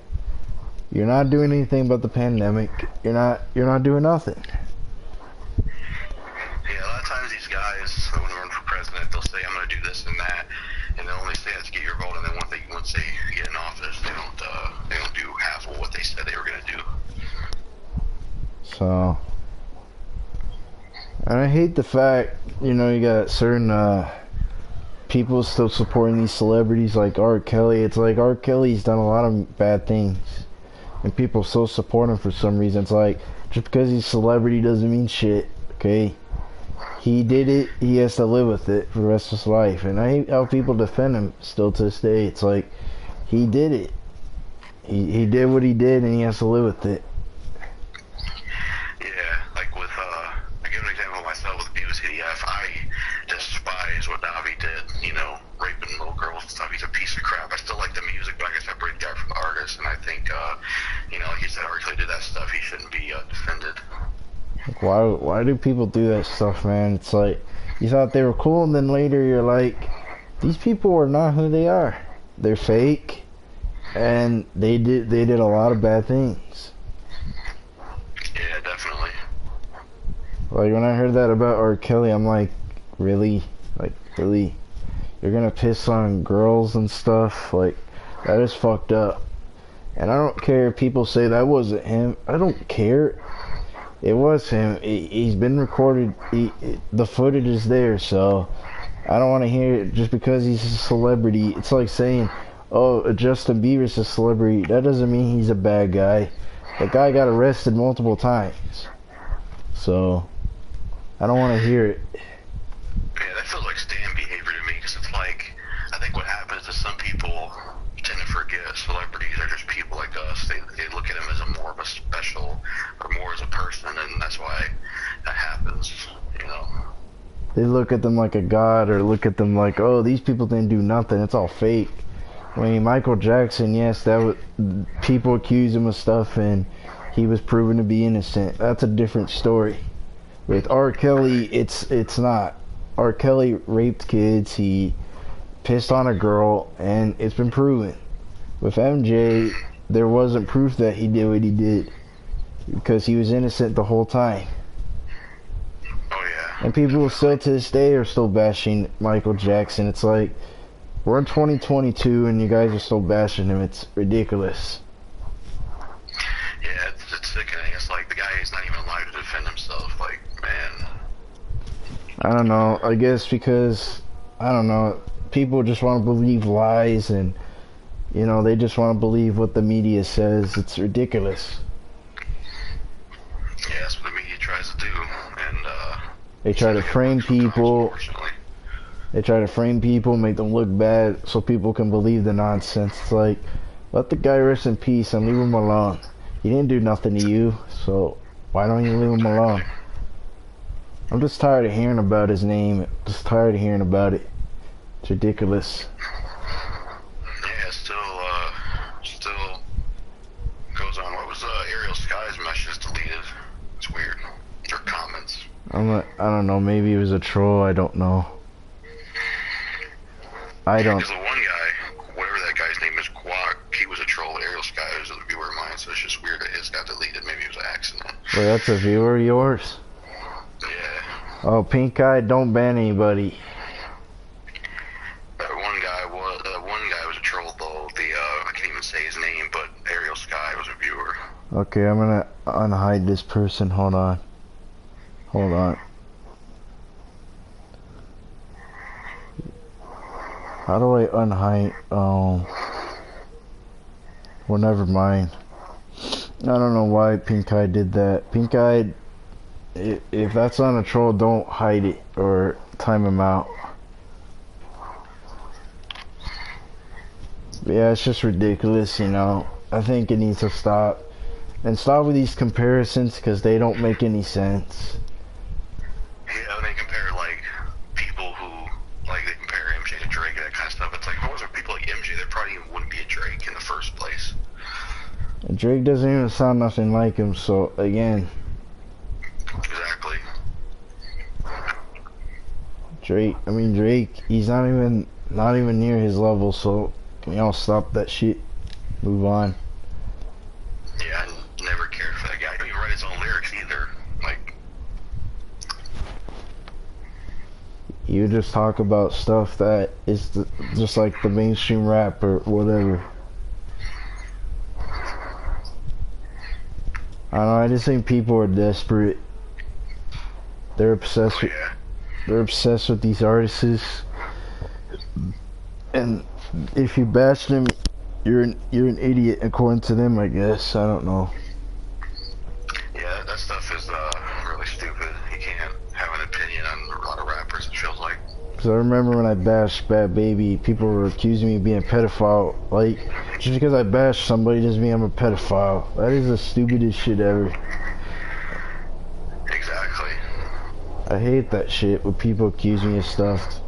You're not doing anything about the pandemic. You're not doing nothing. Yeah, a lot of times these guys, when they run for president, they'll say, "I'm going to do this and that," and they'll only say that to get your vote. And then once they get in office, they don't do half of what they said they were going to do. So, and I hate the fact, you got certain people still supporting these celebrities like R. Kelly. It's like R. Kelly's done a lot of bad things, and people still support him for some reason. It's like, just because he's a celebrity doesn't mean shit, okay? He did it, he has to live with it for the rest of his life. And I hate how people defend him still to this day. It's like, he did it. He did what he did, and he has to live with it. Yeah, like with, I give an example of myself with Beavis EDF. I despise what Davi did, raping little girls and stuff. He's a piece of crap. I still like the music, but I guess I break that from the artist. And I think, like you said, R. Kelly did that stuff. He shouldn't be defended. Why do people do that stuff, man? It's like, you thought they were cool, and then later you're like, these people are not who they are. They're fake, and they did a lot of bad things. Yeah, definitely. Like, when I heard that about R. Kelly, I'm like, really? Like, really? You're gonna piss on girls and stuff? Like, that is fucked up. And I don't care if people say that wasn't him. I don't care. It was him. He's been recorded. The footage is there, so I don't want to hear it just because he's a celebrity. It's like saying, oh, Justin Bieber's a celebrity. That doesn't mean he's a bad guy. That guy got arrested multiple times. So, I don't want to hear it. Yeah, that feels like stand behavior to me, because it's like, I think what happens is some people tend to forget celebrities are just people like us. They look at him as more of a special, or more as a person, and that's why that happens, They look at them like a god, or look at them like, oh, these people didn't do nothing. It's all fake. I mean, Michael Jackson, yes, people accuse him of stuff, and he was proven to be innocent. That's a different story. With R. Kelly, it's not. R. Kelly raped kids. He pissed on a girl, and it's been proven. With MJ, there wasn't proof that he did what he did, because he was innocent the whole time. Oh yeah. And people still to this day are still bashing Michael Jackson. It's like, we're in 2022 and you guys are still bashing him. It's ridiculous. Yeah, it's sickening. It's like the guy is not even allowed to defend himself. Like, man. I don't know. I guess because, I don't know, people just want to believe lies, and, they just want to believe what the media says. It's ridiculous. Yeah, that's what the media tries to do. And, they try to frame people. They try to frame people, make them look bad so people can believe the nonsense. It's like, let the guy rest in peace and leave him alone. He didn't do nothing to you, so why don't you leave him alone? I'm just tired of hearing about his name. Just tired of hearing about it. It's ridiculous. Yeah, still goes on. What was Ariel Sky's message deleted? It's weird. Or comments. I don't know. Maybe it was a troll. I don't know. Because the one guy, whatever that guy's name is, Quack, he was a troll. Ariel Sky was a viewer of mine, so it's just weird that his got deleted. Maybe it was an accident. Wait, that's a viewer of yours? Yeah. Oh, pink eye, don't ban anybody. That one guy was a troll though. I can't even say his name, but Ariel Sky was a viewer. Okay, I'm gonna unhide this person. Hold on. How do I unhide? Well, never mind. I don't know why Pink Eye did that. Pink Eye, if that's on a troll, don't hide it or time him out. But yeah, it's just ridiculous, you know. I think it needs to stop. And stop with these comparisons because they don't make any sense. Yeah, when they compare, like, people who, like, they compare MJ to Drake, that kind of stuff. It's like, if it wasn't for people like MJ, there probably even wouldn't be a Drake in the first place. Drake doesn't even sound nothing like him, so, again. Exactly. Drake, he's not even near his level, so can we all stop that shit? Move on. Yeah, I never cared for that guy. He don't even write his own lyrics either. Like, You just talk about stuff that is just like the mainstream rap or whatever. I don't know, I just think people are desperate. They're obsessed with, they're obsessed with these artists. And if you bash them, you're an idiot according to them, I guess. I don't know. yeah, that stuff is really stupid. You can't have an opinion on a lot of rappers, it feels like. Because I remember when I bashed Bad Baby, people were accusing me of being a pedophile. Like, just because I bashed somebody doesn't mean I'm a pedophile. That is the stupidest shit ever. Exactly. I hate that shit when people accuse me of stuff.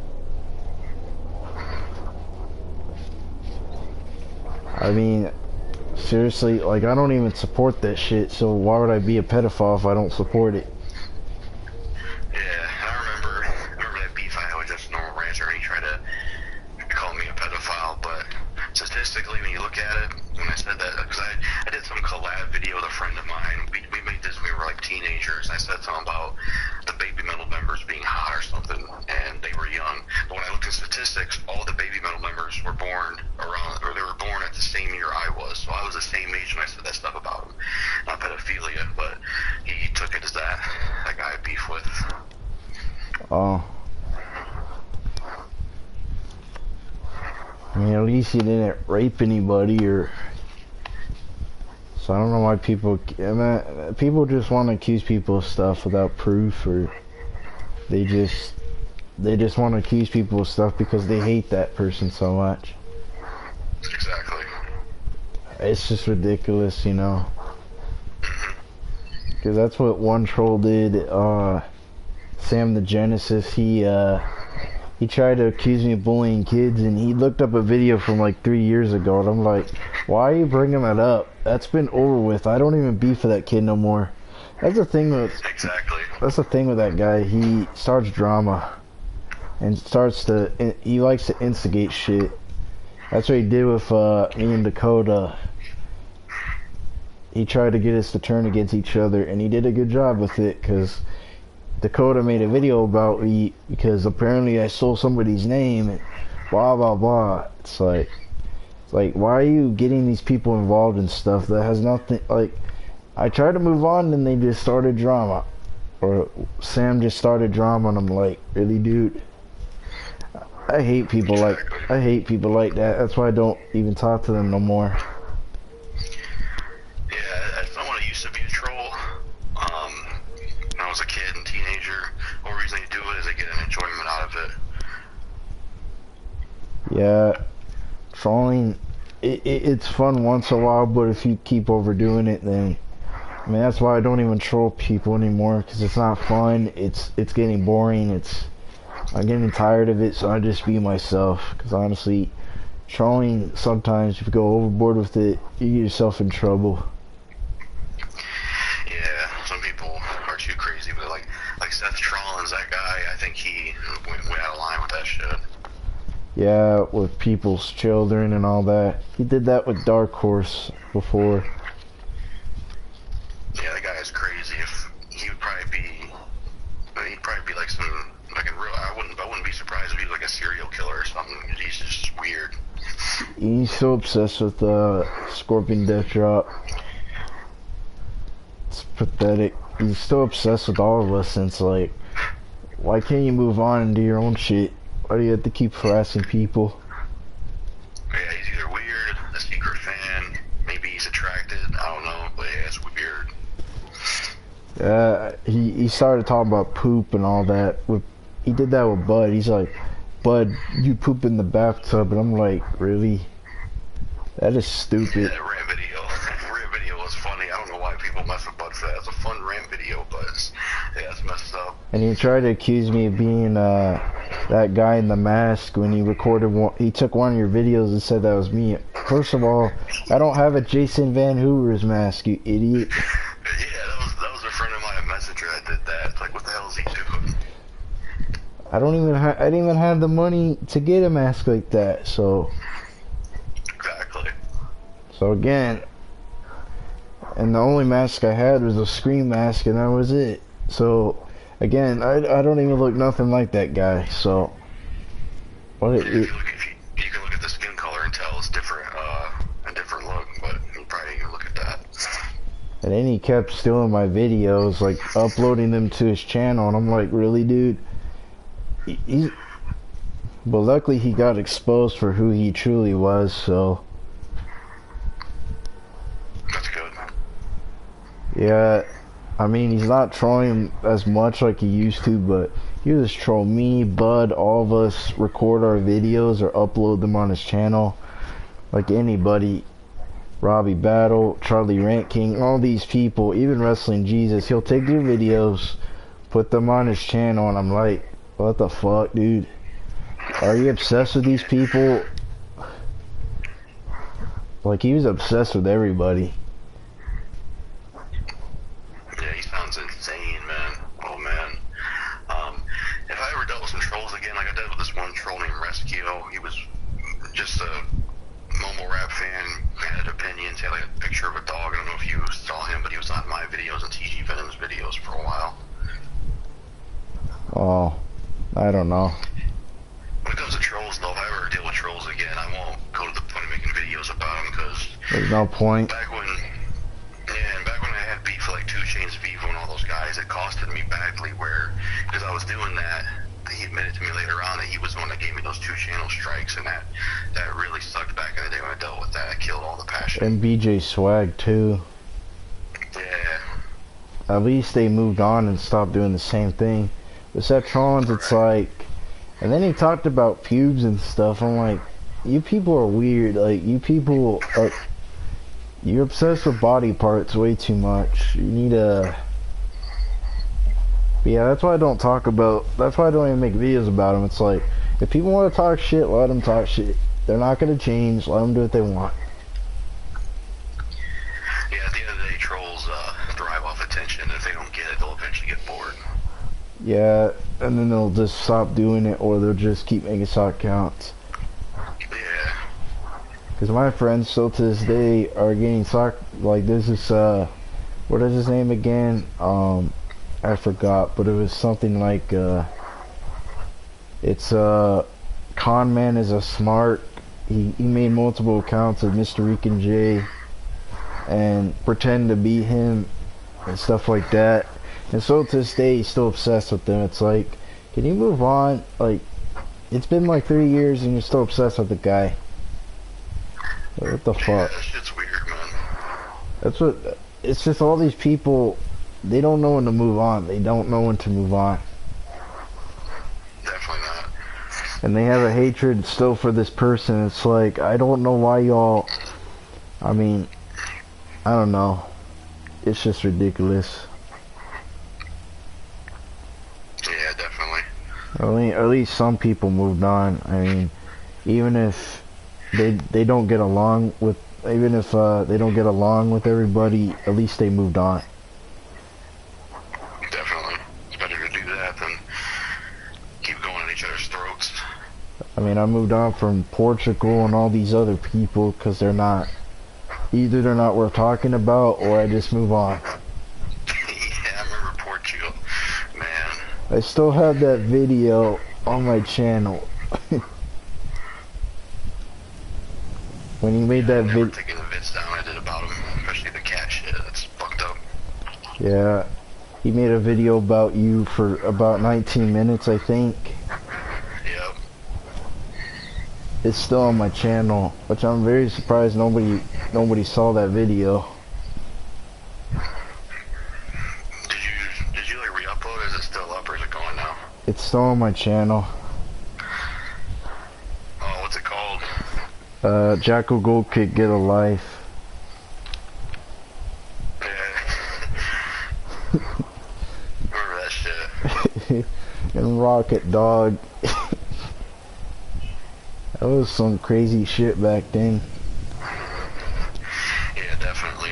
I mean, seriously, like, I don't even support that shit, so why would I be a pedophile if I don't support it? Yeah, and I remember that beef I had with just normal rancher, and he tried to call me a pedophile, but statistically, when you look at it, when I said that, because I did some collab video with a friend of mine, we made this when we were like teenagers, and I said something about the baby metal members being hot or something, and they were young, but when I looked at statistics, all the baby metal members were born around, or they were born at the same year I was, so I was the same age when I said that stuff about him. Not pedophilia, but he took it as that guy I beef with. Oh. I mean, at least he didn't rape anybody, or... So I don't know why people... I mean, people just want to accuse people of stuff without proof, or... They just want to accuse people of stuff because they hate that person so much. Exactly. It's just ridiculous, you know? Because that's what one troll did, Sam the Genesis, he tried to accuse me of bullying kids, and he looked up a video from like 3 years ago, and I'm like, why are you bringing that up? That's been over with. I don't even beef with that kid no more. That's the thing with... Exactly. That's the thing with that guy. He starts drama. And he likes to instigate shit. That's what he did with me and Dakota. He tried to get us to turn against each other, and he did a good job with it, because Dakota made a video about me because apparently I stole somebody's name and blah blah blah. It's like why are you getting these people involved in stuff that has nothing? Like, I tried to move on, and they just started drama, or Sam just started drama, and I'm like, really, dude? I hate people like that. That's why I don't even talk to them no more. Yeah, as someone who used to be a troll, when I was a kid and teenager, the whole reason they do it is they get an enjoyment out of it. Yeah, trolling, it's fun once in a while, but if you keep overdoing it, then, I mean, that's why I don't even troll people anymore, because it's not fun. It's getting boring. I'm getting tired of it, so I just be myself, because honestly, trolling, sometimes if you go overboard with it, you get yourself in trouble. Yeah, some people are too crazy, but like Seth Rollins, that guy, I think he went out of line with that shit. Yeah, with people's children and all that. He did that with Dark Horse before. Yeah, that guy is crazy. If he'd probably be like some, like a real, I wouldn't be surprised if he was like a serial killer or something. He's just weird. He's so obsessed with Scorpion Death Drop. It's pathetic. He's so obsessed with all of us, and it's like, why can't you move on and do your own shit? Why do you have to keep harassing people? He started talking about poop and all that. He did that with Bud. He's like, Bud, you poop in the bathtub, and I'm like, really? That is stupid. Yeah, that rant video. Rant video was funny. I don't know why people mess with Bud for that. It's a fun rant video, but it's messed up. And he tried to accuse me of being that guy in the mask when he recorded one. He took one of your videos and said that was me. First of all, I don't have a Jason Van Hoover's mask, you idiot. Yeah, that was a friend of mine, a messenger that did that. It's like, what the hell is he doing? I didn't even have the money to get a mask like that, so. Exactly. So again, and the only mask I had was a Scream mask, and that was it. So again, I don't even look nothing like that guy. So what? You can look at the skin color and tell it's different, a different look, but you probably didn't even look at that. And then he kept stealing my videos, like uploading them to his channel, and I'm like, really, dude? But luckily he got exposed for who he truly was, so. That's good. Yeah, I mean, he's not trolling as much like he used to, but he would just troll me, Bud, all of us, record our videos or upload them on his channel. Like anybody. Robbie Battle, Charlie Rant King, all these people, even Wrestling Jesus, he'll take your videos, put them on his channel, and I'm like, what the fuck, dude? Are you obsessed with these people? Like, he was obsessed with everybody. Yeah, he sounds insane, man. Oh, man. If I ever dealt with some trolls again, like I did with this one troll named Rescue, he was just a Momo Rap fan, had opinions, he had like a picture of a dog. I don't know if you saw him, but he was on my videos and TG Venom's videos for a while. Oh, I don't know. When it comes to trolls, though, if I ever deal with trolls again, I won't go to the point of making videos about them, because there's no point. back when I had beef, like 2 Chainz Vivo and all those guys, it costed me badly, where, because I was doing that, he admitted to me later on that he was the one that gave me those 2 channel strikes, and that really sucked back in the day when I dealt with that. It killed all the passion. And BJ Swag, too. Yeah. At least they moved on and stopped doing the same thing. With Seth Rollins, it's like, and then he talked about pubes and stuff. I'm like, you people are weird. Like, you people are, you're obsessed with body parts way too much. You need a, but yeah, that's why I don't talk about, that's why I don't even make videos about them. It's like, if people want to talk shit, let them talk shit. They're not going to change. Let them do what they want. Yeah, at the end of the day, trolls thrive off attention. If they don't get it, they'll eventually get bored. Yeah, and then they'll just stop doing it, or they'll just keep making sock counts. Yeah. Because my friends still to this day are getting sock, like this is, what is his name again? I forgot, but it was something like, it's, Con Man is a smart, he made multiple accounts of Mr. Rican J, and pretend to be him, and stuff like that. And so to this day, he's still obsessed with them. It's like, can you move on? Like, it's been like 3 years and you're still obsessed with the guy. What the fuck? Yeah, that shit's weird, man. That's what, it's just all these people, they don't know when to move on. They don't know when to move on. Definitely not. And they have a hatred still for this person. It's like, I don't know why y'all, I mean, I don't know. It's just ridiculous. Yeah, definitely. At least some people moved on. I mean, even if they don't get along with, even if they don't get along with everybody, at least they moved on. Definitely. It's better to do that than keep going at each other's throats. I mean, I moved on from Portugal and all these other people because they're not, either they're not worth talking about, or I just move on. Yeah, I remember Portugal. Man. I still have that video on my channel. When he made that video. Taking the vids down I did about him, especially the cat shit. That's fucked up. Yeah. He made a video about you for about 19 minutes, I think. Yep. It's still on my channel, which I'm very surprised nobody saw that video. Did you uploaded? Is it still up or is it going now? It's still on my channel. Oh, what's it called? Jackal Gold Kick Get a Life. Yeah. Remember that shit. And Rocket Dog. That was some crazy shit back then. Yeah, definitely.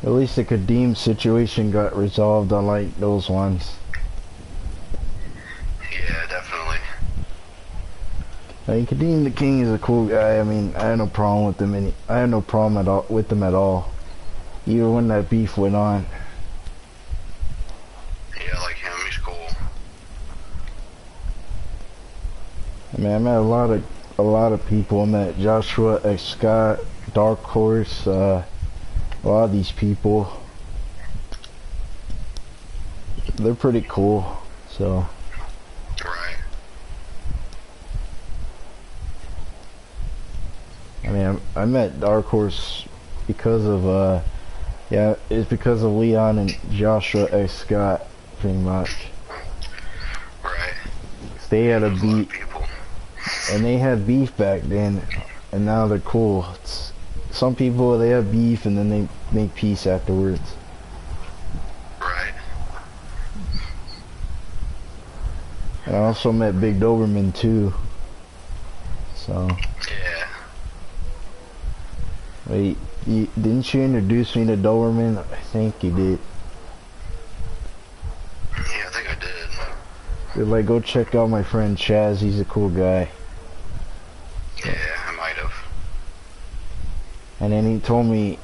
At least the Kadeem situation got resolved, unlike those ones. Yeah, definitely. I mean, Kadeem the King is a cool guy. I mean, I had no problem with him. I had no problem at all with him at all. Even when that beef went on. Yeah, I like him. He's cool. I mean, I met a lot of people. I met Joshua X. Scott, Dark Horse, a lot of these people. They're pretty cool. So. Right. I mean, I met Dark Horse because of yeah, it's because of Leon and Joshua X. Scott, pretty much. Right. They had a There's lot of beef, people. and they had beef back then, and now they're cool. Some people, they have beef and then they make peace afterwards. Right. And I also met Big Doberman too. So. Yeah. Wait, didn't you introduce me to Doberman? I think you did. Yeah, I think I did. You're like, go check out my friend Chaz. He's a cool guy. Yeah, I might have. And then he told me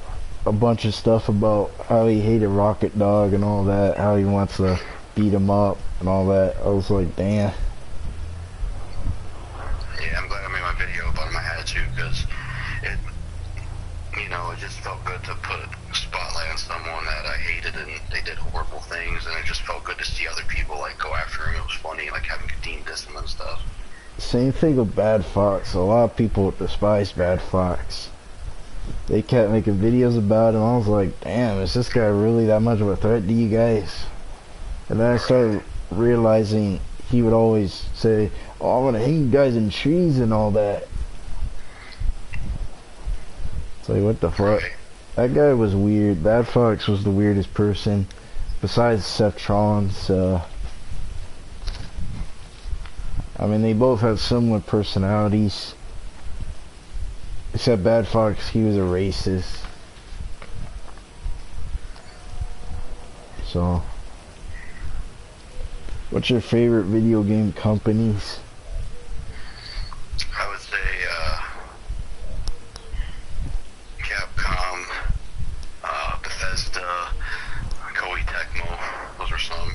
a bunch of stuff about how he hated Rocket Dog and all that, how he wants to beat him up and all that. I was like, damn. Yeah, I'm glad I made my video about him. I had to, because it, you know, it just felt good to put a spotlight on someone that I hated and they did horrible things, and it just felt good to see other people, like, go after him. It was funny, like, having Kadeem diss him and stuff. Same thing with Bad Fox. A lot of people despise Bad Fox. They kept making videos about him. I was like, damn, is this guy really that much of a threat to you guys? And then I started realizing he would always say, oh, I'm gonna hang you guys in trees and all that. It's like, what the fuck? Right. That guy was weird. Bad Fox was the weirdest person, besides Seth Trons. I mean, they both have similar personalities. Except Bad Fox, he was a racist. So, what's your favorite video game companies? I would say, Capcom, Bethesda, Koei Tecmo. Those are some.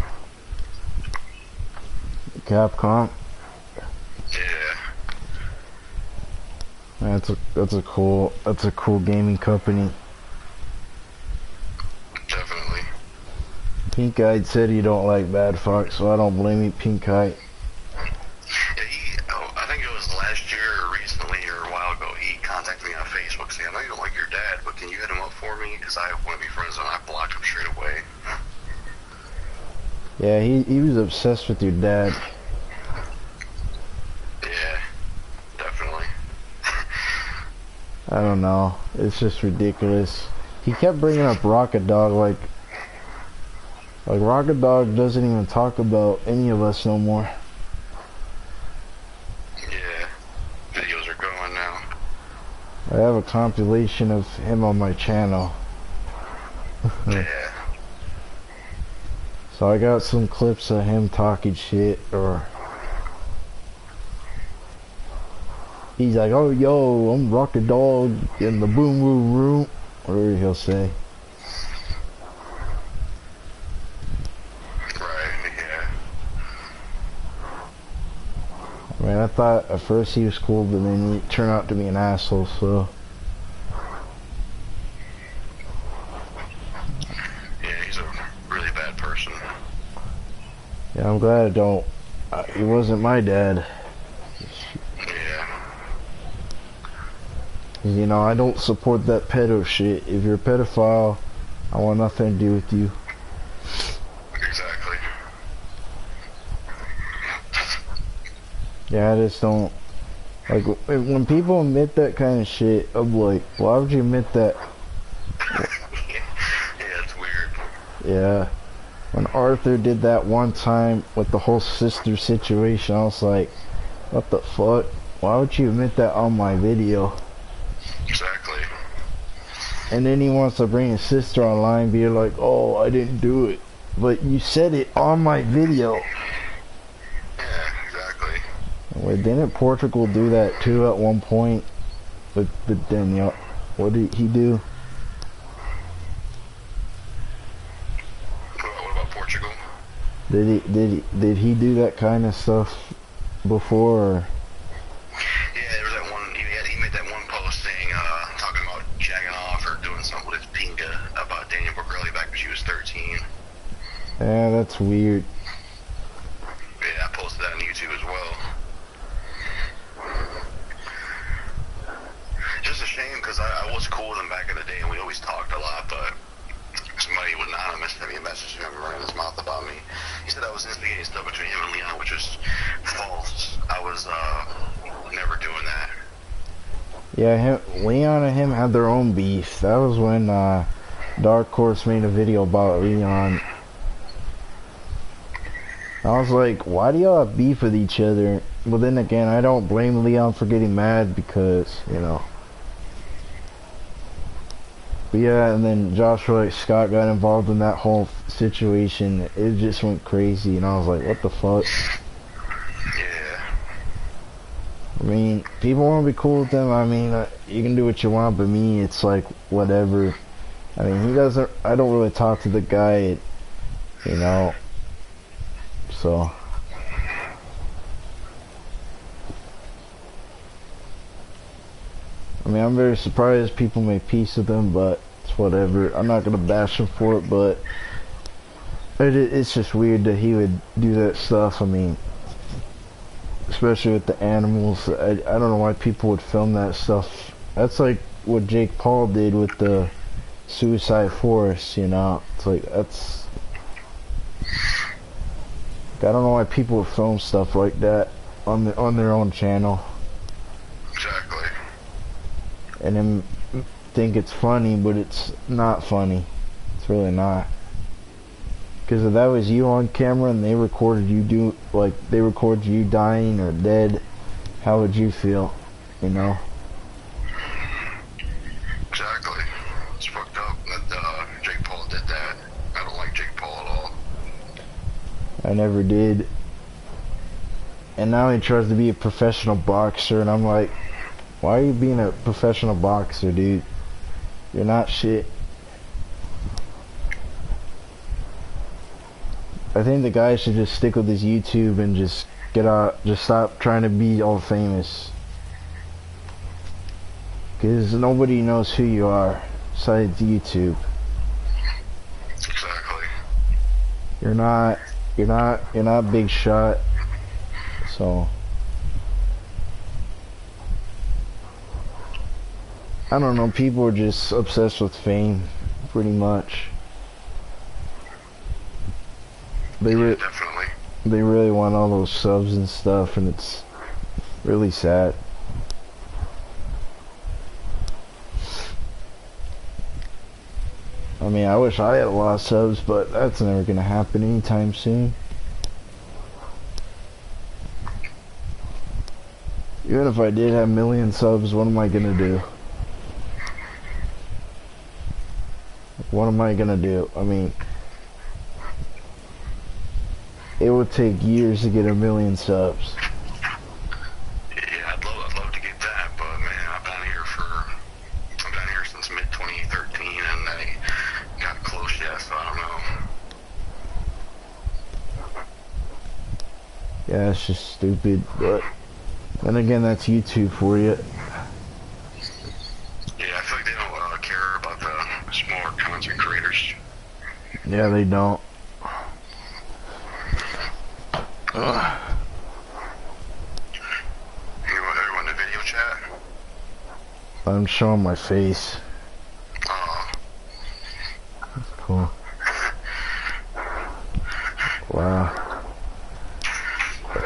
Capcom. Yeah. That's a cool gaming company. Definitely. Pink Eyed said he don't like Bad Fox, so I don't blame you, Pink Eyed. Yeah, I think it was last year or recently or a while ago, he contacted me on Facebook saying, I know you don't like your dad, but can you hit him up for me? Because I want to be friends, and I blocked him straight away. Yeah, he was obsessed with your dad. Yeah, definitely. I don't know. It's just ridiculous. He kept bringing up Rocket Dog, like Rocket Dog doesn't even talk about any of us no more. Yeah, videos are going now. I have a compilation of him on my channel. Yeah. So I got some clips of him talking shit, or he's like, oh yo, I'm Rocket Dog in the boom boom room, whatever he'll say. Right, yeah. I mean, I thought at first he was cool, but then he turned out to be an asshole, so. Yeah, he's a really bad person. Yeah, I'm glad I don't. He wasn't my dad. Yeah. You know, I don't support that pedo shit. If you're a pedophile, I want nothing to do with you. Yeah, I just don't like when people admit that kind of shit. I'm like, why would you admit that? Yeah, it's weird. Yeah. When Arthur did that one time with the whole sister situation, I was like, what the fuck? Why would you admit that on my video? Exactly. And then he wants to bring his sister online, be like, oh, I didn't do it. But you said it on my video. Yeah, exactly. Wait, didn't Portugal do that too at one point? With Danielle? What did he do? What about Portugal? Did he do that kind of stuff before? Or? Yeah, there was that one. He made that one post saying, talking about jacking off or doing something with his pinga about Daniel Borgelli back when she was 13. Yeah, that's weird. Yeah, I posted that on YouTube as well. Just a shame because I was cool with him back in the day and we always talked a lot, but somebody anonymous sent me a message to him and ran his mouth about me. He said I was instigating stuff between him and Leon, which was false. I was never doing that. Yeah, Leon and him had their own beef. That was when Dark Horse made a video about Leon. I was like, why do y'all have beef with each other? But then again, I don't blame Leon for getting mad because, you know. But yeah, and then Joshua Scott got involved in that whole situation. It just went crazy, and I was like, what the fuck? Yeah. I mean, people want to be cool with them. I mean, you can do what you want, but me, it's like, whatever. I mean, he doesn't, I don't really talk to the guy, you know. So, I mean, I'm very surprised people make peace with him, but it's whatever. I'm not gonna bash him for it, but it's just weird that he would do that stuff. I mean, especially with the animals. I don't know why people would film that stuff. That's like what Jake Paul did with the suicide forest, you know. It's like, that's... I don't know why people would film stuff like that on their own channel. Exactly. And then think it's funny, but it's not funny. It's really not. Because if that was you on camera and they recorded you they recorded you dying or dead, how would you feel? You know? Exactly. It's fucked up that Jake Paul did that. I don't like Jake Paul at all. I never did. And now he tries to be a professional boxer, and I'm like, why are you being a professional boxer, dude? You're not shit. I think the guy should just stick with his YouTube and just get out, just stop trying to be all famous. Because nobody knows who you are besides YouTube. Exactly. You're not big shot. So I don't know, people are just obsessed with fame, pretty much. Definitely. They really want all those subs and stuff, and it's really sad. I mean, I wish I had a lot of subs, but that's never gonna happen anytime soon. Even if I did have a million subs, what am I gonna do? What am I gonna do? I mean, it would take years to get a million subs. Yeah, I'd love to get that, but man, I've been here since mid 2013, and I got close yet, so I don't know. Yeah, it's just stupid, but then again, that's YouTube for you. Yeah, I feel like they don't care about the smaller content creators. Yeah, they don't. Everyone in the video chat? I'm showing my face. Oh. Cool. Wow.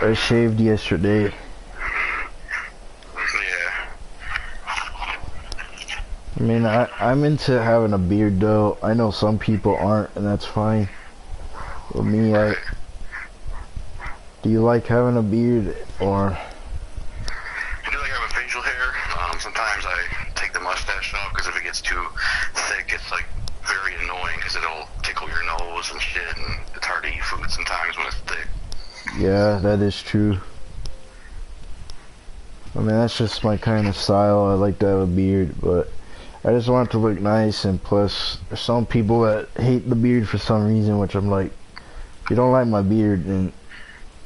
I shaved yesterday. I mean, I'm into having a beard though. I know some people aren't, and that's fine. With me, Right. do you like having a beard or? I do like have a facial hair. Sometimes I take the mustache off because if it gets too thick, it's like very annoying because it'll tickle your nose and shit, and it's hard to eat food sometimes when it's thick. Yeah, that is true. I mean, that's just my kind of style. I like to have a beard, but I just want it to look nice, and plus, there's some people that hate the beard for some reason, which I'm like, if you don't like my beard, then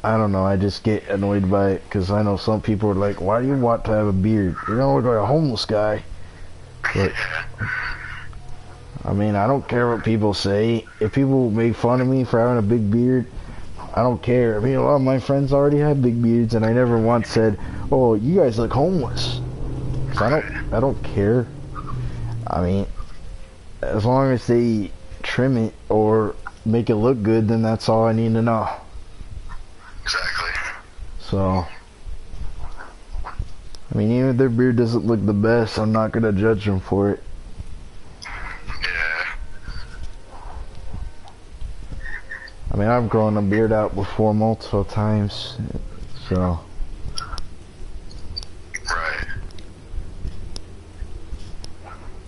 I don't know, I just get annoyed by it, because I know some people are like, why do you want to have a beard? You're gonna look like a homeless guy. But, I mean, I don't care what people say. If people make fun of me for having a big beard, I don't care. I mean, a lot of my friends already have big beards, and I never once said, oh, you guys look homeless. So I don't care. I mean, as long as they trim it or make it look good, then that's all I need to know. Exactly. So, I mean, even if their beard doesn't look the best, I'm not gonna judge them for it. Yeah. I mean, I've grown a beard out before multiple times, so. Right.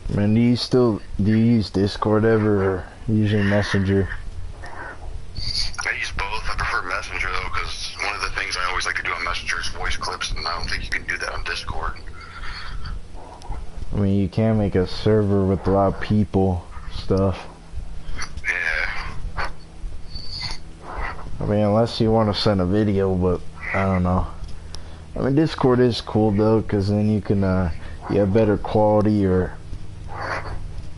I mean, do you use Discord ever, or usually Messenger? I use both. I prefer Messenger though, because one of the things I always like to do on Messenger is voice clips, and I don't think you can do that on Discord. I mean, you can make a server with a lot of people, stuff. Yeah. I mean, unless you want to send a video, but I don't know. I mean, Discord is cool though, because then you can, you have better quality, or,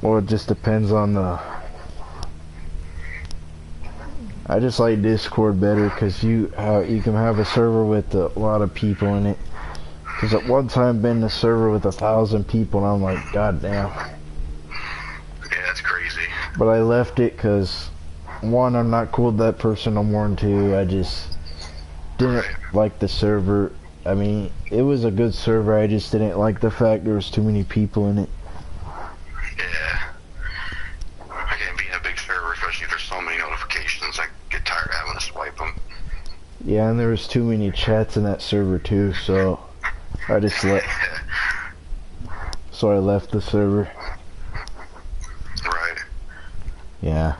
well, it just depends on the. I just like Discord better because you can have a server with a lot of people in it. Because at one time, been a server with 1,000 people, and I'm like, god damn. Yeah, that's crazy. But I left it because, one, I'm not cool with that person no more, and two, I just didn't like the server. I mean, it was a good server, I just didn't like the fact there was too many people in it. Yeah. I can't be in a big server, especially if there's so many notifications. I get tired of having to swipe them. Yeah, and there was too many chats in that server too, so I just so I left the server. Right. Yeah.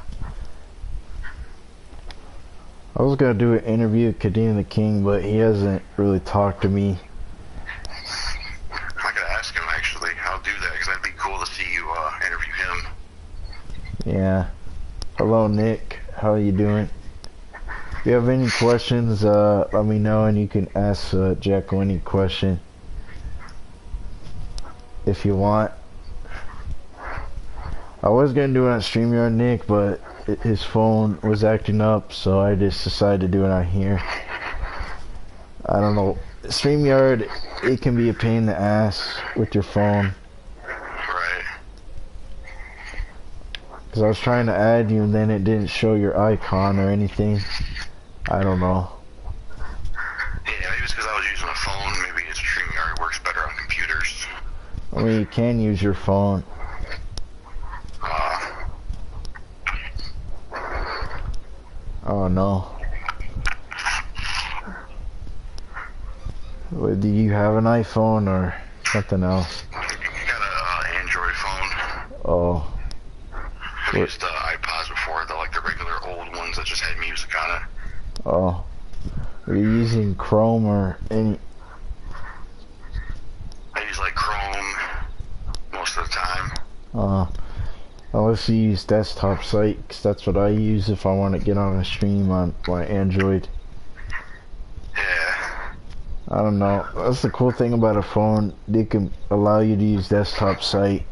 I was gonna do an interview with Kadena the King, but he hasn't really talked to me. I could ask him actually. I'll do that because that'd be cool to see you interview him. Yeah. Hello, Nick. How are you doing? If you have any questions, let me know, and you can ask Jackal any question if you want. I was gonna do it on StreamYard, Nick, but his phone was acting up, so I just decided to do it on here. I don't know. StreamYard, it can be a pain in the ass with your phone. Right. Because I was trying to add you, and then it didn't show your icon or anything. I don't know. Yeah, maybe it's because I was using a phone. Maybe it's StreamYard works better on computers. I mean, you can use your phone. Oh no. Wait, do you have an iPhone or something else? I got an Android phone. Oh. I used iPods before, like the regular old ones that just had music on it. Oh. Are you using Chrome or any? I use like Chrome most of the time. Unless you use desktop site, 'cause that's what I use if I want to get on a stream on my Android. Yeah. I don't know. That's the cool thing about a phone. They can allow you to use desktop site.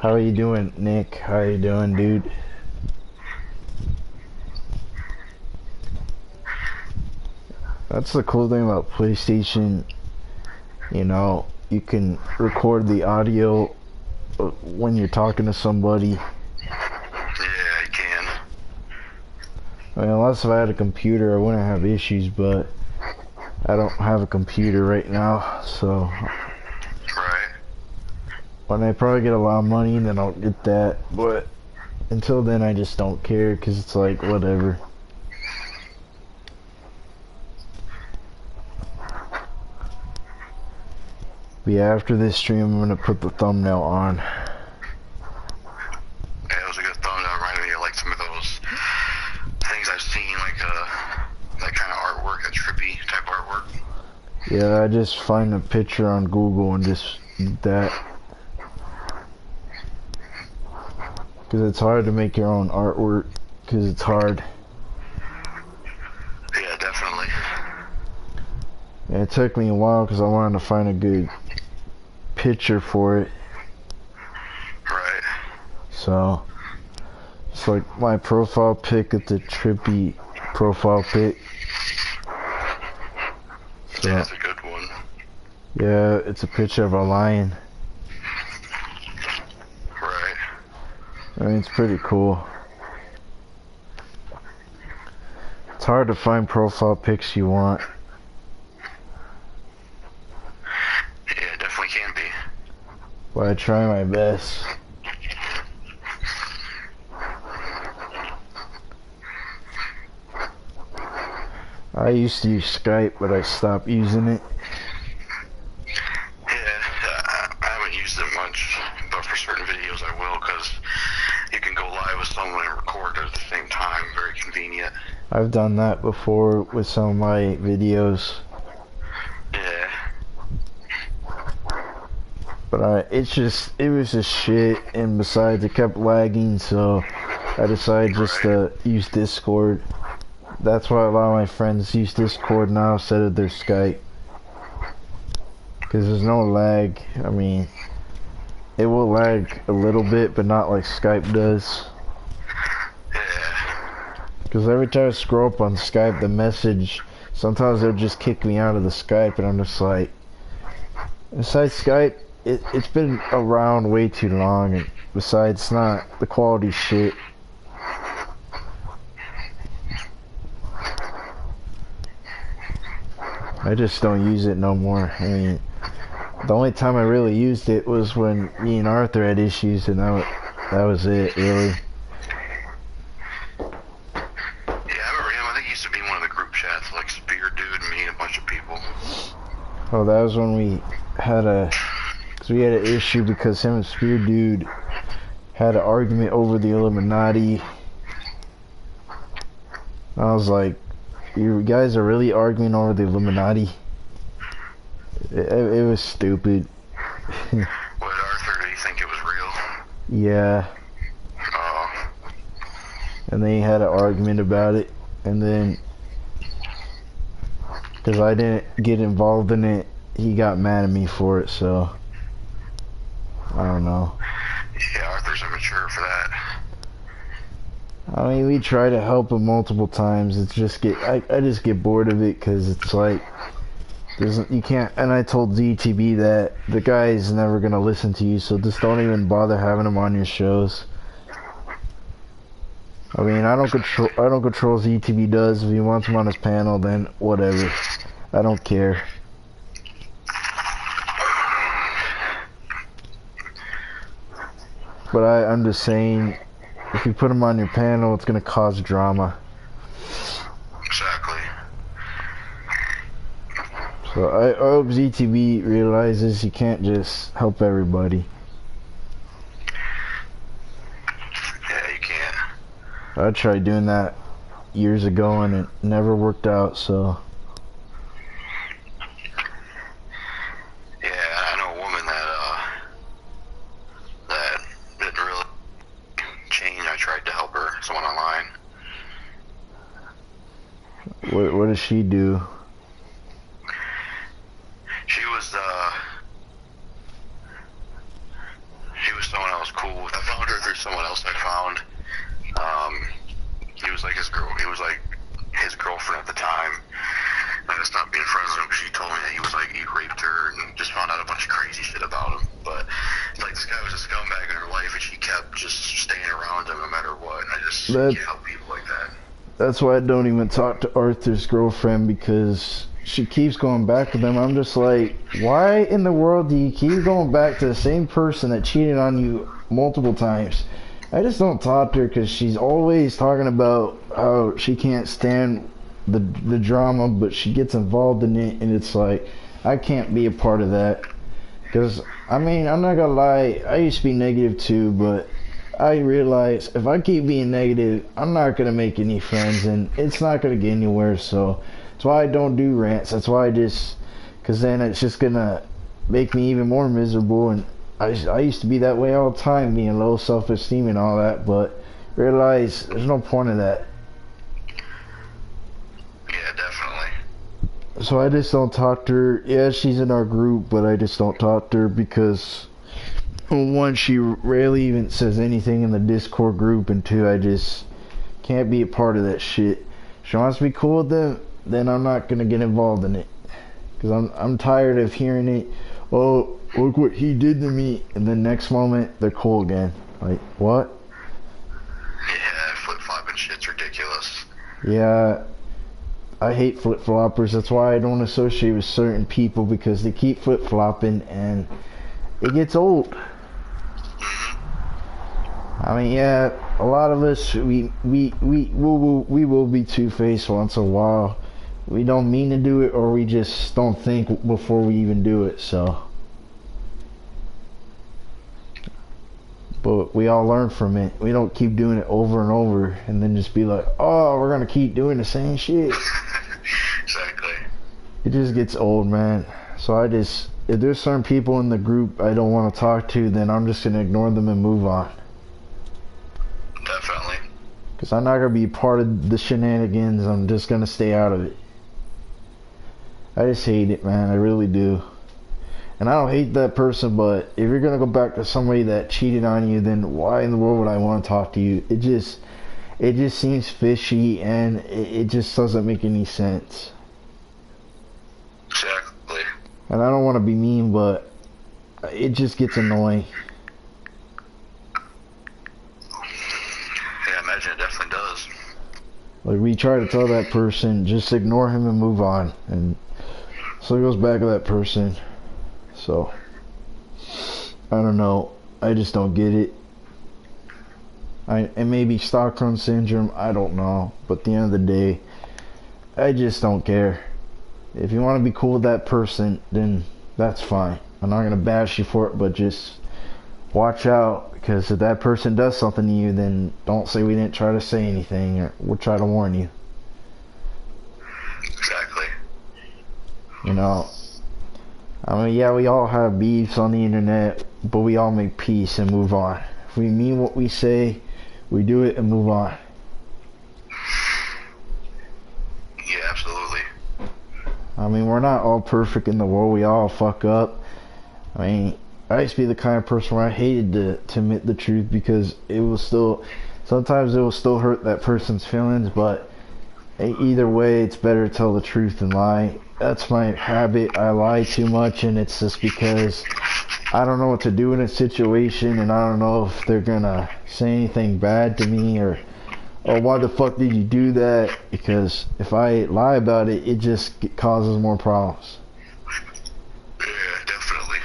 How are you doing, Nick? How are you doing, dude? That's the cool thing about PlayStation. You know, you can record the audio when you're talking to somebody. Yeah, you can. I mean, unless if I had a computer, I wouldn't have issues, but I don't have a computer right now, so Right. when I probably get a lot of money, then I'll get that. But until then, I just don't care, because it's like, whatever. But yeah, after this stream, I'm gonna put the thumbnail on. Yeah, it was a good thumbnail, reminded me of like some of those things I've seen, like that kind of artwork, that trippy type artwork. Yeah, I just find a picture on Google and just that. Because it's hard to make your own artwork, because it's hard. Yeah, definitely. And it took me a while because I wanted to find a good picture for it. Right. So, it's like my profile pic at the trippy profile pic. So, Yeah, that's a good one. yeah, it's a picture of a lion. Right. I mean, it's pretty cool. It's hard to find profile pics you want. Yeah, it definitely can be. But I try my best. I used to use Skype, but I stopped using it. Yeah, I haven't used it much, but for certain videos I will, because you can go live with someone and record at the same time. Very convenient. I've done that before with some of my videos. Yeah. But it was just shit, and besides it kept lagging, so I decided just to use Discord. That's why a lot of my friends use Discord now instead of their Skype. Because there's no lag. I mean, it will lag a little bit, but not like Skype does. Yeah. Because every time I scroll up on Skype, the message, sometimes they'll just kick me out of the Skype, and I'm just like, besides Skype, it's been around way too long, and besides, the quality shit. I just don't use it no more. I mean, the only time I really used it was when me and Arthur had issues, and that was it, really. Yeah, I remember him. I think he used to be in one of the group chats, like Spear Dude and me and a bunch of people. Oh, that was when we had an issue because him and Spear Dude had an argument over the Illuminati. I was like, you guys are really arguing over the Illuminati? It was stupid. What, Arthur, do you think it was real? Yeah. Oh. And they had an argument about it, and then because I didn't get involved in it, he got mad at me for it, so I don't know. Yeah, Arthur's immature for that. I mean, we try to help him multiple times. It's just I just get bored of it because it's like you can't. And I told ZTB that the guy is never gonna listen to you, so just don't even bother having him on your shows. I mean, I don't control ZTB does. If he wants him on his panel, then whatever. I don't care. But I'm just saying, if you put him on your panel, it's gonna cause drama. Exactly. So I hope ZTB realizes you can't just help everybody. Yeah, you can't. I tried doing that years ago and it never worked out, so. Yeah, I know a woman that didn't really change. I tried to help her, someone online. What does she do? She was someone I was cool with. I found her through someone else I found. He was like his girlfriend at the time. I just stopped being friends with him because she told me that he raped her and just found out a bunch of crazy shit about him. But it's like this guy was a scumbag in her life and she kept just staying around him no matter what. And I just can't help people like that. That's why I don't even talk to Arthur's girlfriend, because she keeps going back with them. I'm just like, why in the world do you keep going back to the same person that cheated on you multiple times? I just don't talk to her because she's always talking about how she can't stand the drama, but she gets involved in it, and it's like, I can't be a part of that. Because, I mean, I'm not gonna lie, I used to be negative too, but I realize if I keep being negative, I'm not gonna make any friends, and it's not gonna get anywhere, so that's why I don't do rants. That's why I just, because then it's just gonna make me even more miserable, and I used to be that way all the time, being low self-esteem and all that, but realize there's no point in that. Yeah, definitely. So I just don't talk to her. Yeah, she's in our group, but I just don't talk to her because, one, she rarely even says anything in the Discord group, and two, I just can't be a part of that shit. If she wants to be cool with them, then I'm not gonna get involved in it. Because I'm tired of hearing it. Oh, look what he did to me, and then next moment they're cool again. Like, what? Yeah, flip-flopping shit's ridiculous. Yeah, I hate flip-floppers. That's why I don't associate with certain people, because they keep flip-flopping and it gets old. I mean, yeah, a lot of us, we will be two-faced once in a while. We don't mean to do it, or we just don't think before we even do it, so. But we all learn from it. We don't keep doing it over and over and then just be like, oh, we're gonna keep doing the same shit. Exactly. It just gets old, man. So I just, if there's certain people in the group I don't want to talk to, then I'm just gonna ignore them and move on. Definitely. Because I'm not gonna be part of the shenanigans. I'm just gonna stay out of it. I just hate it, man. I really do. And I don't hate that person, but if you're gonna go back to somebody that cheated on you, then why in the world would I want to talk to you? It just seems fishy, and it just doesn't make any sense. Exactly. And I don't want to be mean, but it just gets annoying. Yeah, I imagine it definitely does. Like, we try to tell that person, just ignore him and move on, and so it goes back to that person. So, I don't know. I just don't get it. It may be Stockholm Syndrome, I don't know. But at the end of the day, I just don't care. If you want to be cool with that person, then that's fine. I'm not going to bash you for it, but just watch out. Because if that person does something to you, then don't say we didn't try to say anything, or we'll try to warn you. Exactly. You know, I mean, yeah, we all have beefs on the internet, but we all make peace and move on. If we mean what we say, we do it and move on. Yeah, absolutely. I mean, we're not all perfect in the world. We all fuck up. I mean, I used to be the kind of person where I hated to admit the truth, because it will still, sometimes it will still hurt that person's feelings, but either way, it's better to tell the truth than lie. That's my habit. I lie too much, and it's just because I don't know what to do in a situation, and I don't know if they're gonna say anything bad to me, or why the fuck did you do that? Because if I lie about it, it just causes more problems. Yeah, definitely.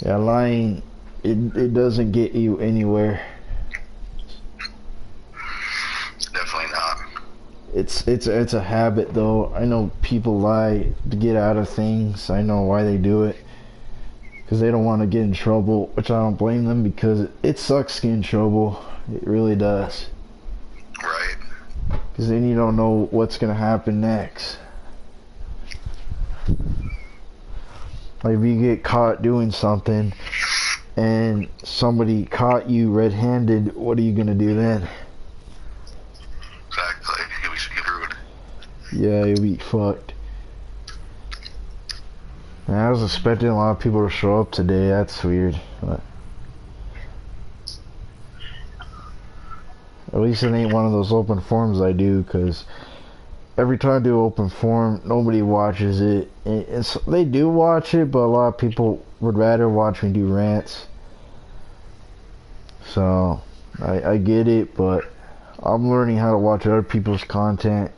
Yeah, lying, it doesn't get you anywhere. Definitely not. It's a habit, though. I know people lie to get out of things. I know why they do it, because they don't want to get in trouble, which I don't blame them, because it sucks to get in trouble. It really does. Right. Because then you don't know what's gonna happen next. Like, if you get caught doing something and somebody caught you red-handed, what are you gonna do then? Exactly. You'll be screwed. Yeah, you'll be fucked. And I was expecting a lot of people to show up today. That's weird. But at least it ain't one of those open forums I do, because every time I do an open forum, nobody watches it. They do watch it, but a lot of people would rather watch me do rants. So, I get it, but I'm learning how to watch other people's content.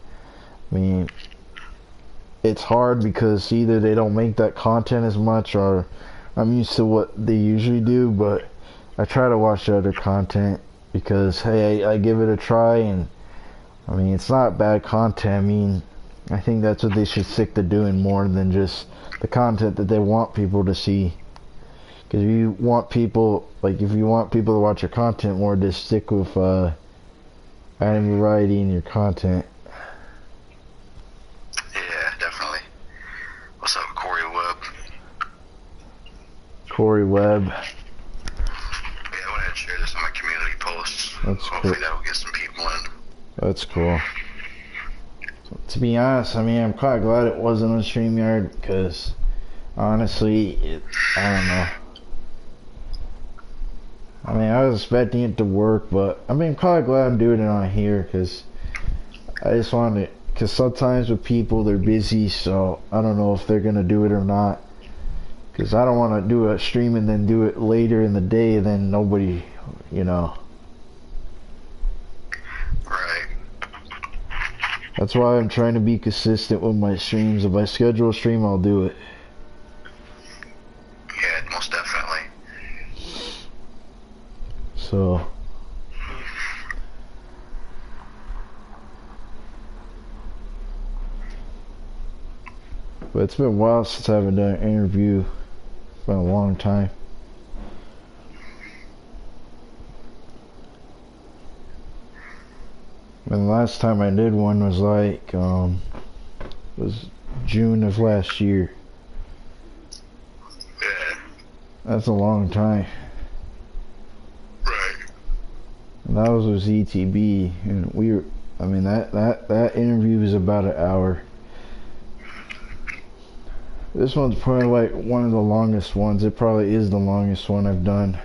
I mean, it's hard because either they don't make that content as much, or I'm used to what they usually do. But I try to watch other content because hey, I give it a try, and I mean it's not bad content. I mean, I think that's what they should stick to doing more than just the content that they want people to see. Because if you want people, like if you want people to watch your content more, just stick with adding variety in your content. Yeah, definitely. What's up, Corey Webb? Corey Webb. Yeah, I wanted to share this on my community posts. That's Hopefully cool. that will get some people in. That's cool. To be honest, I mean, I'm quite glad it wasn't on StreamYard because honestly, I don't know. I mean, I was expecting it to work, but I mean, I'm quite glad I'm doing it on here because I just wanted, because sometimes with people, they're busy, so I don't know if they're going to do it or not. Because I don't want to do a stream and then do it later in the day, and then nobody, you know. Right. That's why I'm trying to be consistent with my streams. If I schedule a stream, I'll do it. Yeah, most definitely. So, but it's been a while since I haven't done an interview. It's been a long time. And the last time I did one was like, was June of last year. Yeah. That's a long time. Right. And that was with ZTB, and we were, I mean, that interview was about an hour. This one's probably like one of the longest ones. It probably is the longest one I've done.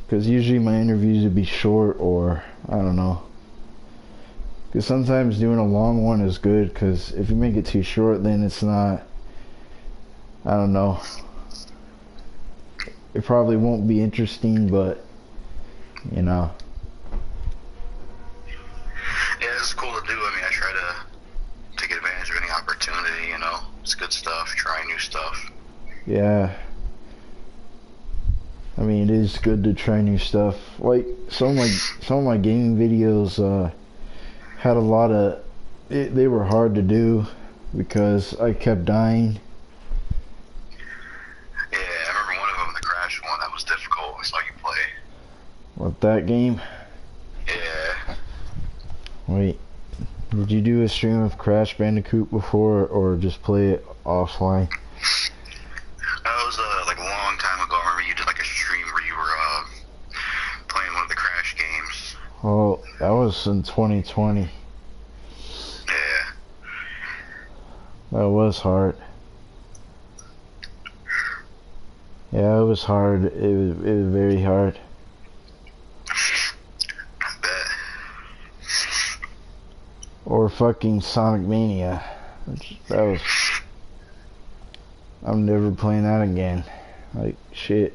Because usually my interviews would be short, or I don't know. Because sometimes doing a long one is good, because if you make it too short, then it's not, I don't know. It probably won't be interesting, but, you know. Yeah, it's cool to do. I mean, I try to take advantage of any opportunity, you know. It's good stuff, try new stuff. Yeah. I mean, it is good to try new stuff. Like, some of my gaming videos had a lot of, they were hard to do because I kept dying. Yeah, I remember one of them, the Crash one, that was difficult. I saw you play. What, that game? Yeah. Wait, did you do a stream of Crash Bandicoot before, or just play it offline? That was like a long time ago. I remember you did like a stream where you were playing one of the Crash games. Oh, that was in 2020. Yeah. That was hard. Yeah, it was hard. It was very hard. I bet. Or fucking Sonic Mania. That was... I'm never playing that again. Like, shit.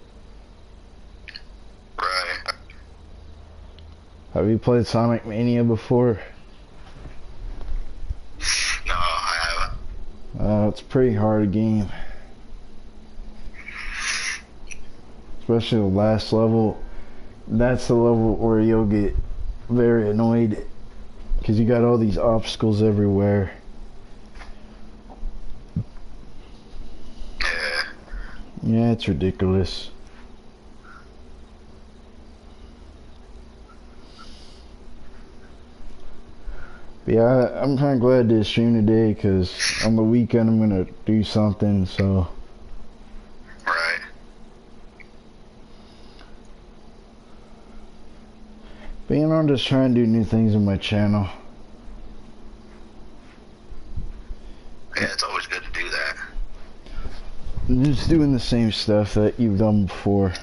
Right. Have you played Sonic Mania before? No, I haven't. It's a pretty hard game. Especially the last level. That's the level where you'll get very annoyed. Because you got all these obstacles everywhere. Yeah. Yeah, it's ridiculous. But yeah, I'm kind of glad to stream today because on the weekend I'm going to do something, so. Right. But you know, I'm just trying to do new things on my channel. Yeah, it's always good to do that. I'm just doing the same stuff that you've done before.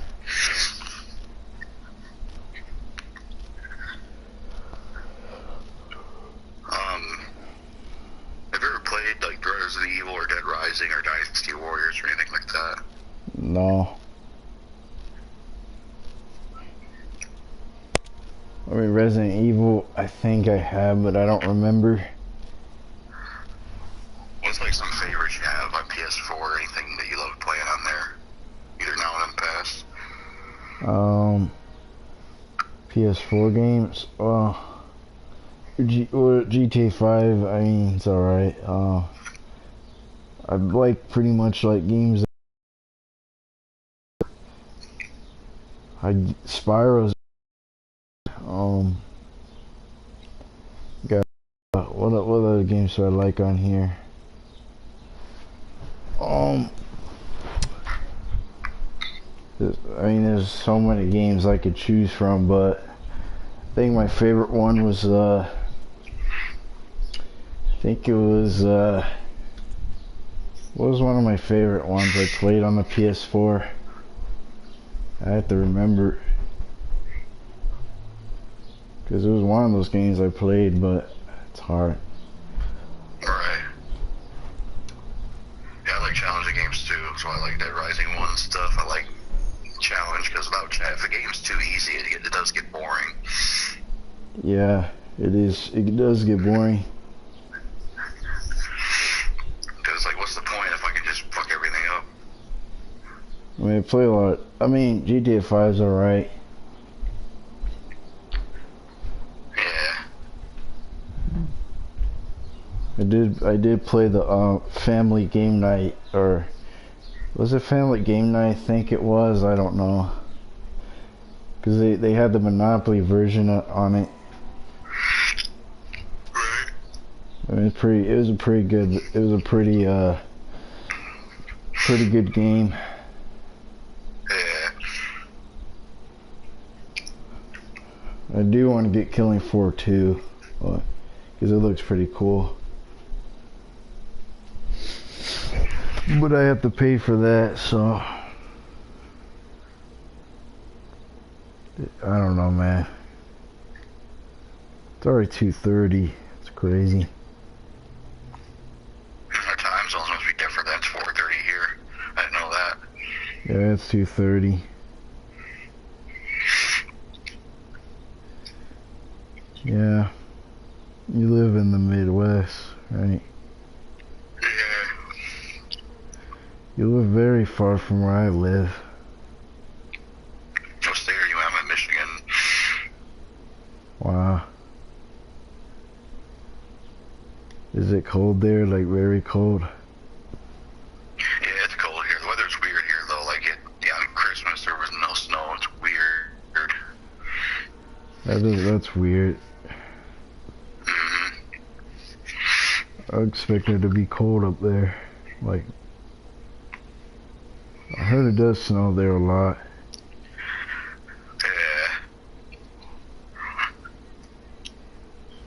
Have you ever played like Resident Evil or Dead Rising or Dynasty Warriors or anything like that? No. I mean, Resident Evil, I think I have, but I don't remember. PS4 games. GTA 5. I mean, it's alright. I like pretty much like games. Spyro's. Um, got what other games do I like on here? I mean, there's so many games I could choose from, but I think my favorite one was I think it was what was one of my favorite ones I played on the PS4? I have to remember, because it was one of those games I played, but it's hard. Right. Yeah, I like challenging games too, so I like Dead Rising 1 and stuff. I like challenge, because if a game's too easy, it does get boring. Yeah, it is. It does get boring. Because, like, what's the point if I can just fuck everything up? I mean, I play a lot. I mean, GTA 5's alright. Yeah. I did play the Family Game Night, or was it Family Game Night? I think it was. I don't know. Because they had the Monopoly version on it. Right. I mean, it was a pretty good game. Yeah. I do want to get Killing Floor 2, because it looks pretty cool. But I have to pay for that, so I don't know, man. It's already 2:30. It's crazy. Our time zones must be different. That's 4:30 here. I didn't know that. Yeah, it's 2:30. Yeah. You live in the Midwest, right? Yeah. You live very far from where I live. What state are you in? I'm in Michigan. Wow. Is it cold there? Like very cold? Yeah, it's cold here. The weather's weird here, though. Like, on Christmas there was no snow. It's weird. That's weird. Mm-hmm. I expected it to be cold up there. Like, I heard it does snow there a lot. Yeah.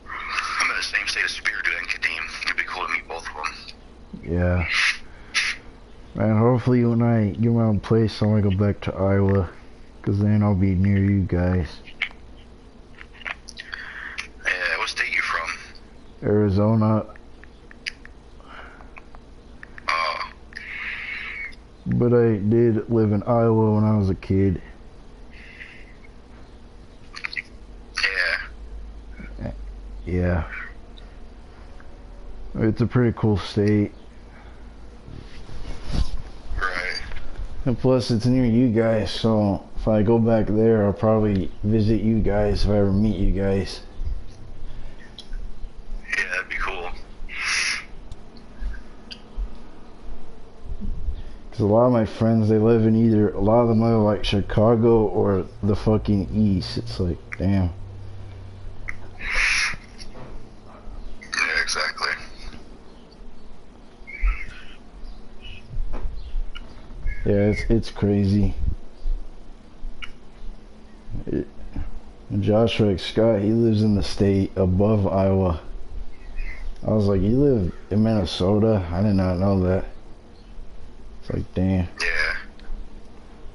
I'm in the same state as Spirit and Kadeem. It'd be cool to meet both of them. Yeah. Man, hopefully when I get my own place, I want to go back to Iowa. Because then I'll be near you guys. Yeah, what state you from? Arizona. Oh. But I did live in Iowa when I was a kid. Yeah. Yeah. It's a pretty cool state. Right. And plus it's near you guys, so if I go back there, I'll probably visit you guys if I ever meet you guys. Yeah, that'd be cool. Because a lot of my friends, they live in either, a lot of them live like Chicago or the fucking East. It's like, damn. Yeah, exactly. Yeah, it's crazy. Joshua Scott, he lives in the state above Iowa. I was like, you live in Minnesota? I did not know that. It's like, damn. Yeah.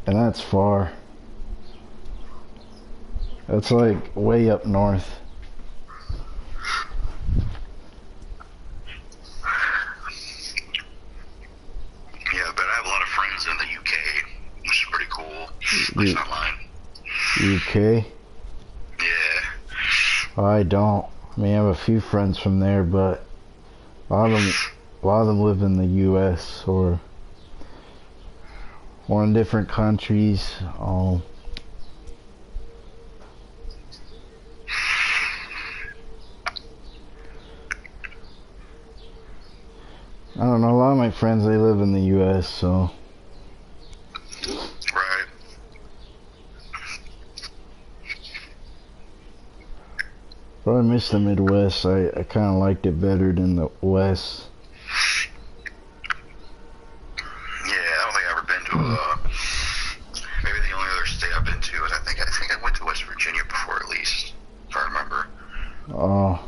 And that's far. That's like way up north. Yeah, but I have a lot of friends in the UK, which is pretty cool. At least not mine. UK? Yeah. I don't. I mean, I have a few friends from there, but a lot of them live in the US or in different countries. my friends, they live in the U.S., so. Right. But I miss the Midwest. I kind of liked it better than the West. Yeah, I don't think I've ever been to maybe the only other state I've been to is I think I went to West Virginia before, at least, if I remember. Oh.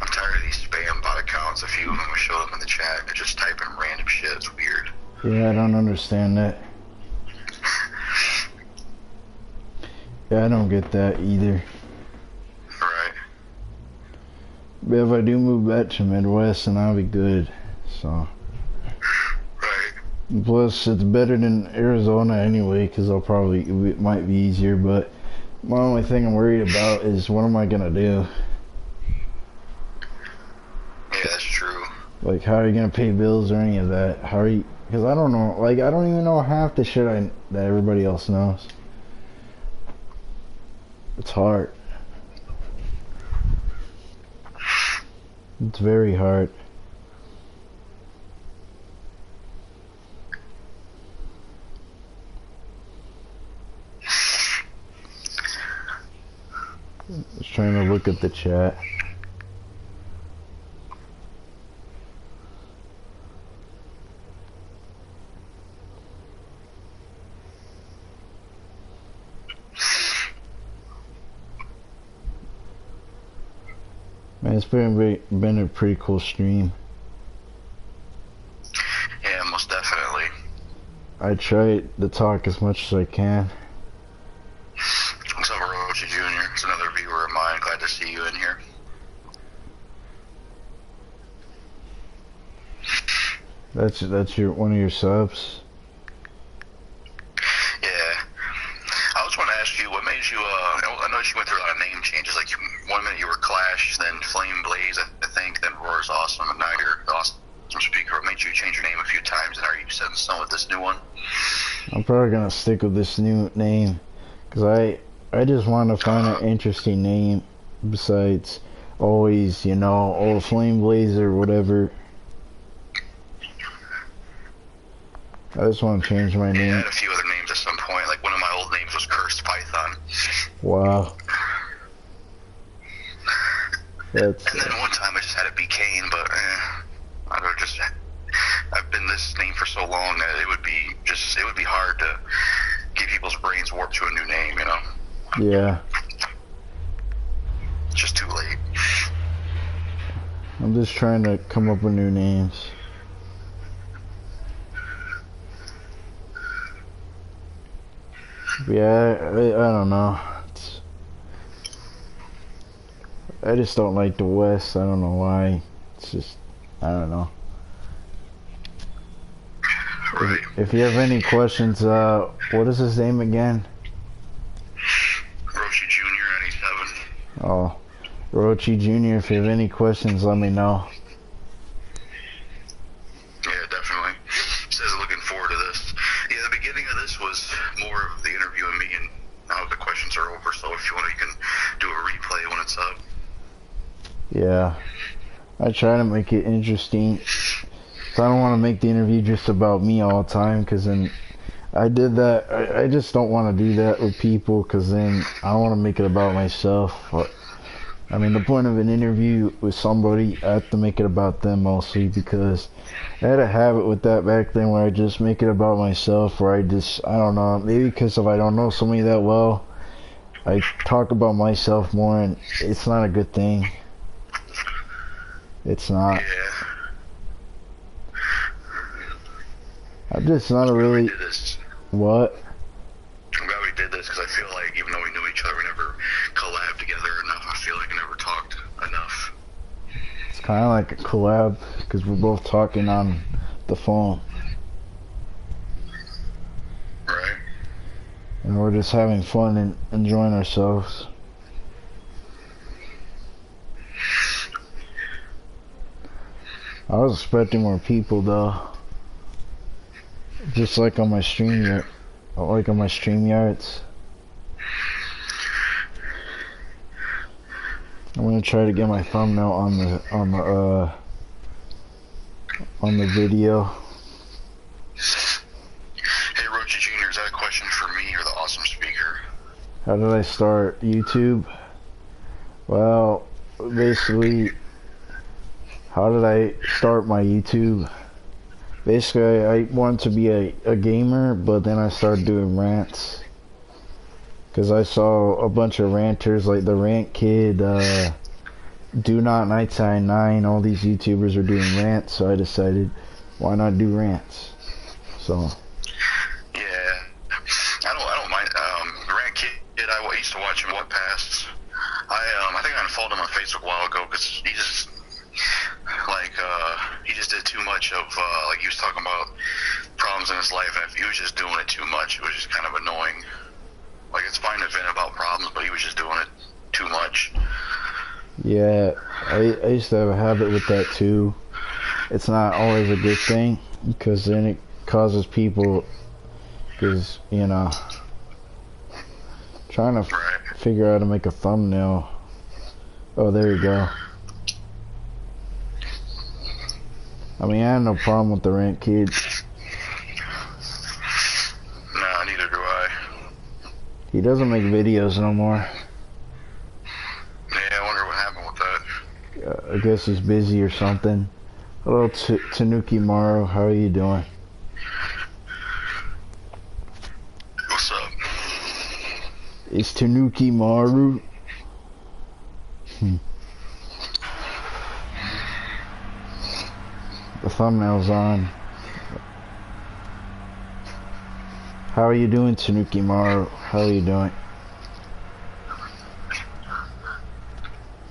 I'm tired of these spam bot accounts. A few of them I showed them in the chat. They're just typing random shit. It's weird. Yeah, I don't understand that. Yeah, I don't get that either. Right. But if I do move back to Midwest, then I'll be good. So. Right. Plus, it's better than Arizona anyway, because it might be easier. But my only thing I'm worried about is what am I gonna do? Yeah, that's true. Like, how are you gonna pay bills or any of that? How are you? Because I don't know. Like, I don't even know half the shit that everybody else knows. It's hard. It's very hard. Just trying to look at the chat. Man, it's been a pretty cool stream. Yeah, most definitely. I try to talk as much as I can. What's up, Orochi Jr.? It's another viewer of mine. Glad to see you in here. That's one of your subs. Yeah. I was going to ask you, what made you, I know you went through a lot of name changes. Like, one minute you were Clash, then Flame Blaze, I think, then Roar's Awesome, and now you're Awesome Speaker. What made you change your name a few times, and are you set in stone with this new one? I'm probably gonna stick with this new name, because I just want to find an interesting name besides always, you know, old Flame Blaze or whatever. I just want to change my Yeah, I name. had a few other names at some point. Like, one of my old names was Cursed Python. Wow. That's. And then one time I just had it be Kane, but I don't just. I've been this name for so long that it would be hard to get people's brains warped to a new name, you know? Yeah. It's just too late. I'm just trying to come up with new names. Yeah, I don't know. I just don't like the West. I don't know why. It's just, I don't know. Right. If you have any questions, what is his name again? Roshi Jr. 97. Oh, Rochi Jr. If you have any questions, let me know. Yeah, definitely. Says looking forward to this. Yeah, the beginning of this was more of the interview and me, and now the questions are over. So if you want, you can do a replay when it's up. Yeah, I try to make it interesting. So I don't want to make the interview just about me all the time, because then I did that. I just don't want to do that with people, because then I want to make it about myself. I mean, the point of an interview with somebody, I have to make it about them mostly, because I had a habit with that back then where I just make it about myself, where I don't know, maybe because if I don't know somebody that well, I talk about myself more, and it's not a good thing. It's not. Yeah. I'm just not a really... We did this. What? I'm glad we did this, because I feel like even though we knew each other, we never collabed together enough. I feel like we never talked enough. It's kind of like a collab, because we're both talking on the phone. Right. And we're just having fun and enjoying ourselves. I was expecting more people though. Just like on my StreamYard, like on my StreamYards. I'm gonna try to get my thumbnail on the video. Hey, Roach Jr., is that a question for me or the awesome speaker? How did I start YouTube? Well, basically, how did I start my YouTube? Basically, I wanted to be a gamer, but then I started doing rants. Because I saw a bunch of ranters, like the Rant Kid, Do Not 999, all these YouTubers are doing rants, so I decided, why not do rants? So. Yeah, I don't mind. The Rant Kid, I used to watch him What Pasts. I think I unfollowed him on Facebook a while ago because he just, he just did too much of, he was talking about problems in his life, and he was just doing it too much. It was just kind of annoying. Like, it's fine to vent about problems, but he was just doing it too much. Yeah, I used to have a habit with that too. It's not always a good thing, because then it causes people, because, you know, trying to figure out how to make a thumbnail. Oh, there you go. I mean, I have no problem with the Rant Kid. Nah, neither do I. He doesn't make videos no more. Yeah, I wonder what happened with that. I guess he's busy or something. Hello, Tanuki Maru. How are you doing? What's up? It's Tanuki Maru. The thumbnail's on. How are you doing, Tanuki Maru? How are you doing?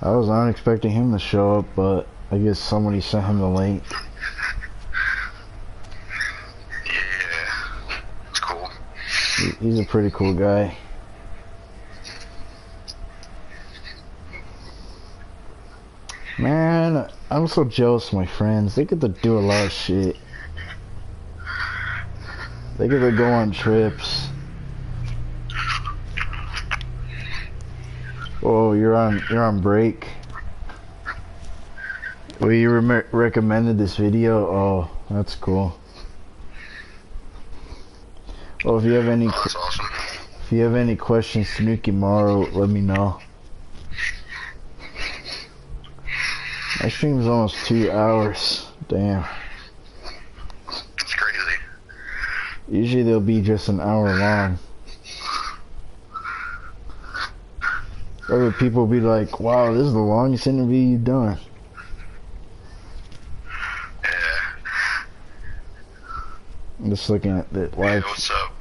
I was not expecting him to show up, but I guess somebody sent him the link. Yeah, it's cool. He's a pretty cool guy. Man, I'm so jealous of my friends. They get to do a lot of shit. They get to go on trips. Oh, you're on break. Well, you recommended this video. Oh, that's cool. Well, if you have any, that's awesome. If you have any questions, Tanuki Maru, let me know. My stream is almost 2 hours. Damn. It's crazy. Usually they'll be just an hour long. Other people will be like, wow, this is the longest interview you've done. Yeah. I'm just looking at the live. Hey, what's up?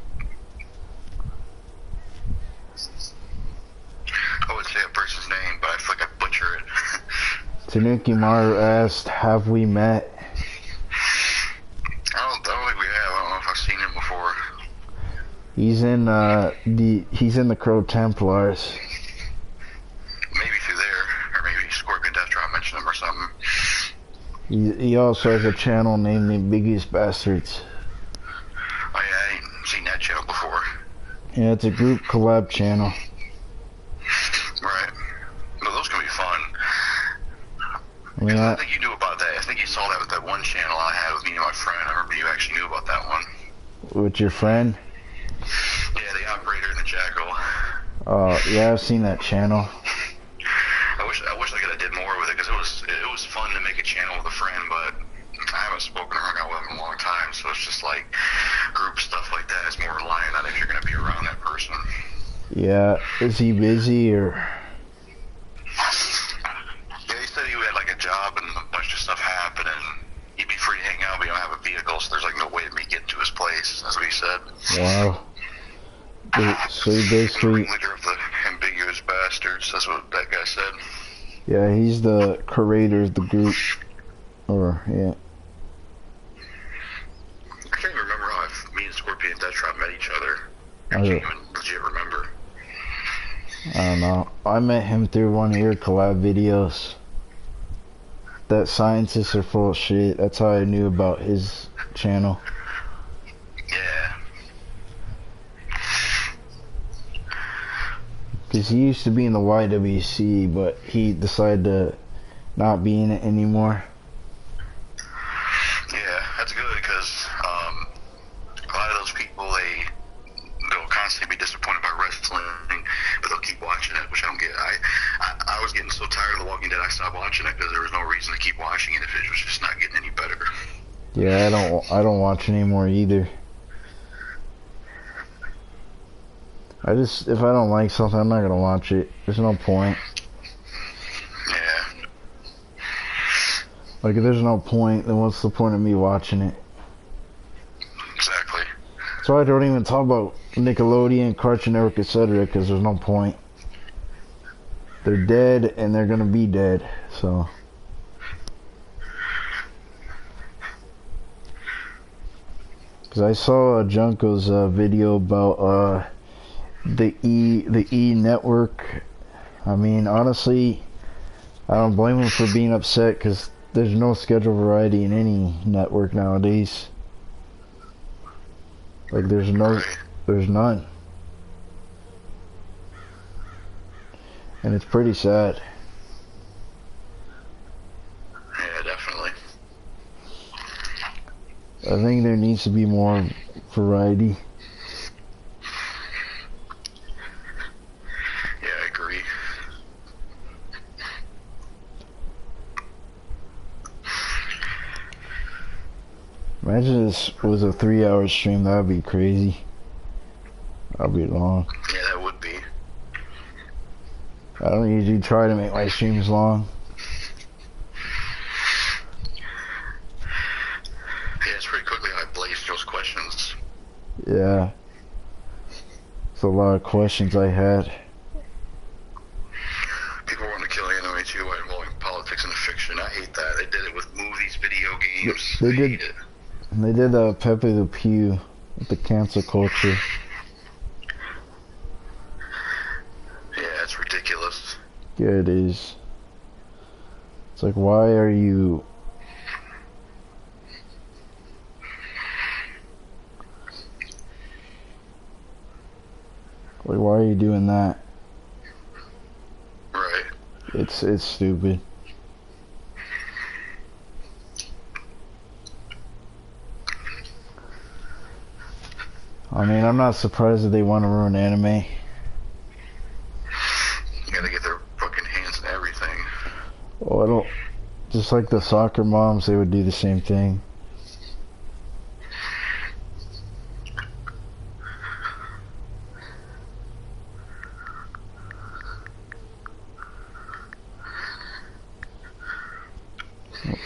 I would say a person's name, but I feel like I butcher it. Tanuki Maru asked, have we met? I don't think we have. I don't know if I've seen him before. He's in the Crow Templars. Maybe through there, or maybe Scorpion Death Drop mentioned him or something. He also has a channel named The Biggest Bastards. Oh yeah, I ain't seen that channel before. Yeah, it's a group collab channel. Right. But those can be fun. I mean, I think you knew about that. I think you saw that with that one channel I had with me and my friend. I remember you actually knew about that one. with your friend? Yeah, the operator and the Jackal. Yeah, I've seen that channel. I wish I could have did more with it because it was fun to make a channel with a friend, but I haven't spoken or hung out with him in a long time, so it's just like group stuff like that is more reliant on if you're going to be around that person. Yeah, is he busy or? Yeah, he said he had like a job and a bunch of stuff happened, and he'd be free to hang out, but he don't have a vehicle, so there's like no way of me getting to his place. That's what he said. Wow. So he basically. The leader of the ambiguous bastards. That's what that guy said. Yeah, he's the curator of the group. Or yeah. I can't even remember how me and Scorpion and Deathtrap met each other. I can't even legit remember. I don't know. I met him through one of your collab videos. That scientists are full of shit. That's how I knew about his channel. Yeah. Because he used to be in the YWC, but he decided to not be in it anymore. Yeah, that's good because a lot of those people, they'll constantly be disappointed by wrestling, but they'll keep watching it, which I don't get. I was getting so tired of The Walking Dead, I stopped watching it because there was no reason to keep watching it if it was just not getting any better. Yeah, I don't watch anymore either. If I don't like something, I'm not gonna watch it. There's no point. Yeah. Like, if there's no point, then what's the point of me watching it? Exactly. So I don't even talk about Nickelodeon, Cartoon Network, etc. because there's no point. They're dead, and they're gonna be dead, so... Because I saw Junko's video about the E network. I mean, honestly, I don't blame him for being upset because there's no schedule variety in any network nowadays. Like, there's none. And it's pretty sad. Yeah, definitely. I think there needs to be more variety. Yeah, I agree. Imagine this was a 3-hour stream. That would be crazy. That'd be long. Yeah, that would be. I don't usually try to make my streams long. Yeah, it's pretty quickly how I blazed those questions. Yeah. It's a lot of questions I had. People want to kill anime too by involving politics and fiction. I hate that. They did it with movies, video games. They did. Hate it. They did Pepe Le Pew with the cancel culture. Yeah, it's ridiculous. Yeah, it is. It's like, why are you... Like, why are you doing that? Right. It's stupid. I mean, I'm not surprised that they want to ruin anime. You gotta get their fucking hands in everything. Oh, I don't... Just like the soccer moms, they would do the same thing.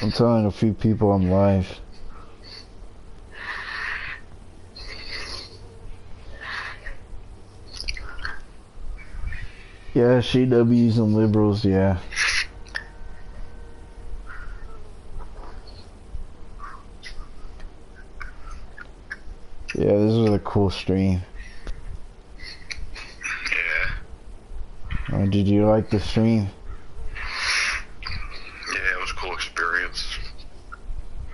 I'm telling a few people I'm live. Yeah, SJWs and liberals, yeah. Yeah, this was a cool stream. Yeah. Did you like the stream? Yeah, it was a cool experience.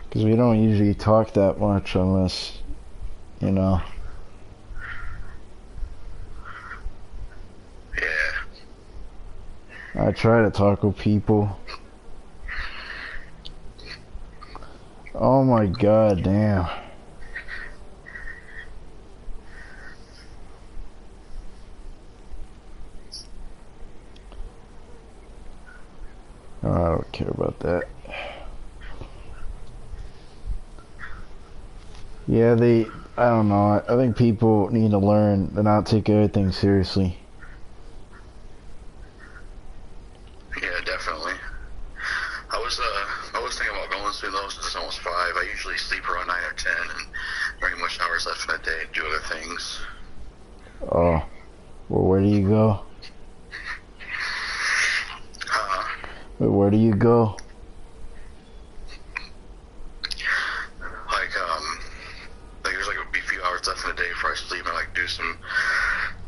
Because we don't usually talk that much unless, you know. Yeah. I try to talk with people. Oh my god, damn. Oh, I don't care about that. Yeah, I don't know. I think people need to learn to not take everything seriously. Yeah, definitely. I was thinking about going soon though, since it's almost 5. I usually sleep around 9 or 10, and there ain't much hours left in the day to do other things. Oh, well, where do you go? Wait, where do you go? Like there's like a few hours left in the day before I sleep, and I like do some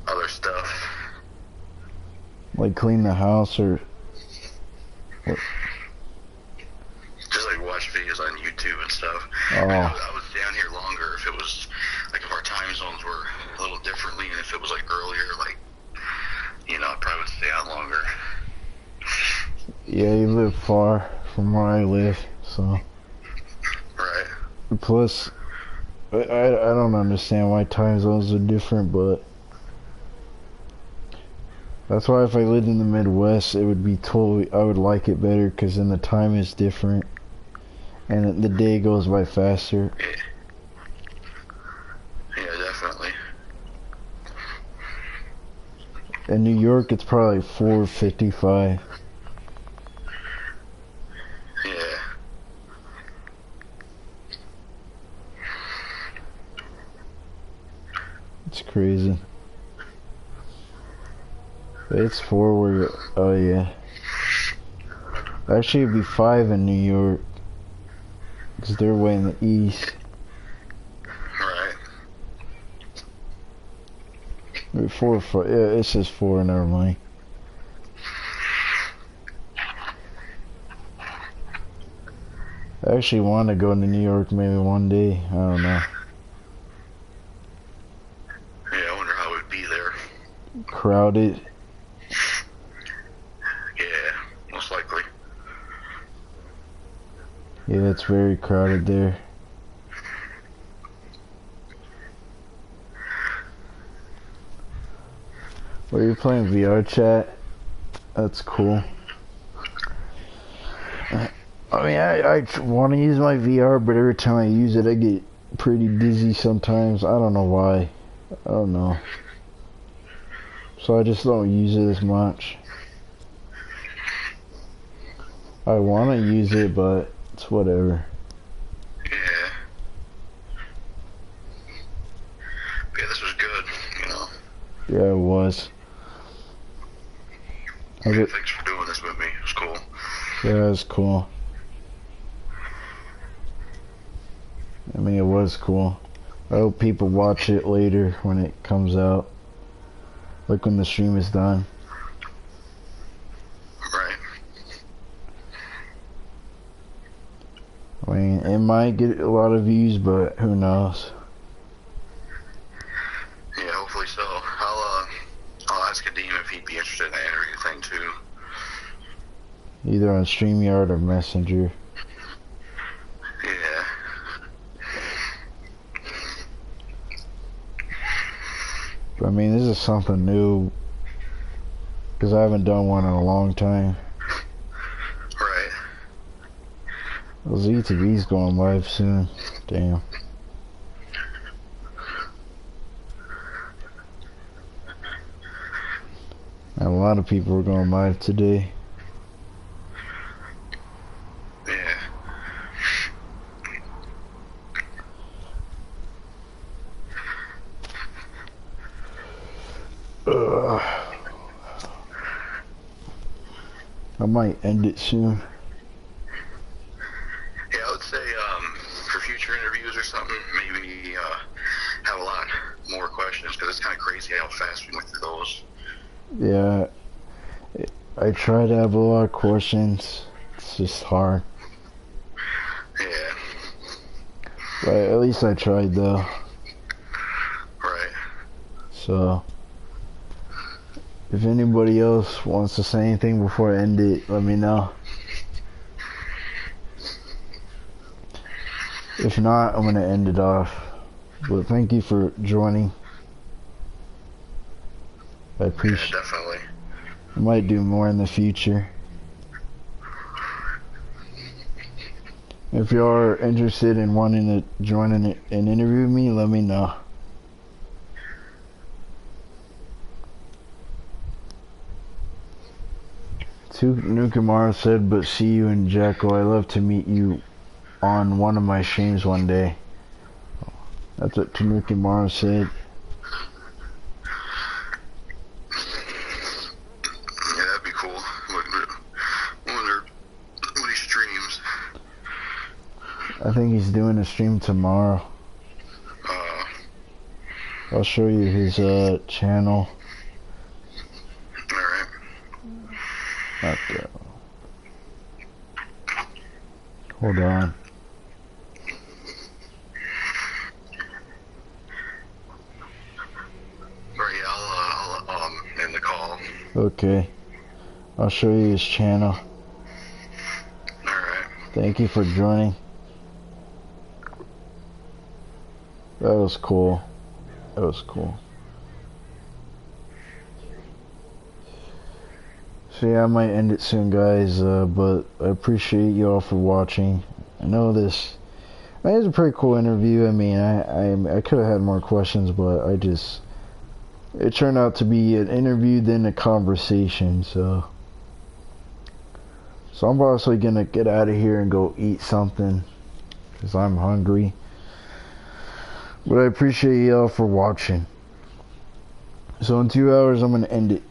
other stuff. Like clean the house or what? Just like watch videos on YouTube and stuff. Oh. I was down here longer if it was like if our time zones were a little differently, and if it was like earlier, like I probably would stay out longer. Yeah, you live far from where I live, so. Right. Plus, I don't understand why time zones are different, but that's why if I lived in the Midwest, it would be I would like it better, because then the time is different, and the day goes by faster. Yeah, definitely. In New York, it's probably 4:55. Yeah. It's crazy. It's 4 where, oh yeah. Actually, it'd be 5 in New York, because they're way in the east. Right. Wait, 4, 4, yeah, it says 4, never mind. I actually want to go to New York maybe one day, I don't know. Yeah, I wonder how it would be there. Crowded. Yeah, most likely. Yeah, it's very crowded there. Were you playing VR chat? That's cool. I mean, I want to use my VR, but every time I use it, I get pretty dizzy sometimes. I don't know why. I don't know. So I just don't use it as much. I want to use it, but it's whatever. Yeah. Yeah, this was good, Yeah, it was. Yeah, thanks for doing this with me. It was cool. Yeah, it's cool. I mean, it was cool. I hope people watch it later when it comes out. Like when the stream is done. Right. I mean, it might get a lot of views, but who knows? Yeah, hopefully so. I'll ask Kadeem if he'd be interested in that interview thing too. Either on StreamYard or Messenger. Yeah. But I mean, this is something new. Because I haven't done one in a long time. Right. Well, ZTV's going live soon. Damn. And a lot of people are going live today. Yeah. I might end it soon. Yeah, I would say for future interviews or something, maybe have a lot more questions because it's kind of crazy how fast we went through those. Yeah. I try to have a lot of questions. It's just hard. Yeah. But at least I tried though. Right. So, if anybody else wants to say anything before I end it, let me know. If not, I'm going to end it off. But thank you for joining. I appreciate Yeah, definitely. I might do more in the future. If you are interested in wanting to join and interview me, let me know. Nukamara said, but see you in Jackal. I love to meet you on one of my streams one day. That's what Nukamara said. Yeah, that'd be cool. Wonder when he streams. I think he's doing a stream tomorrow. I'll show you his channel. Alright. Not that. Hold on. Right, yeah, I'll end the call. Okay. I'll show you his channel. Alright. Thank you for joining. That was cool. That was cool. So yeah, I might end it soon, guys, but I appreciate you all for watching. I know this... It was a pretty cool interview. I mean, I could have had more questions, but it turned out to be an interview than a conversation, so I'm probably gonna get out of here and go eat something, because I'm hungry. But I appreciate y'all for watching. So in 2 hours, I'm gonna end it.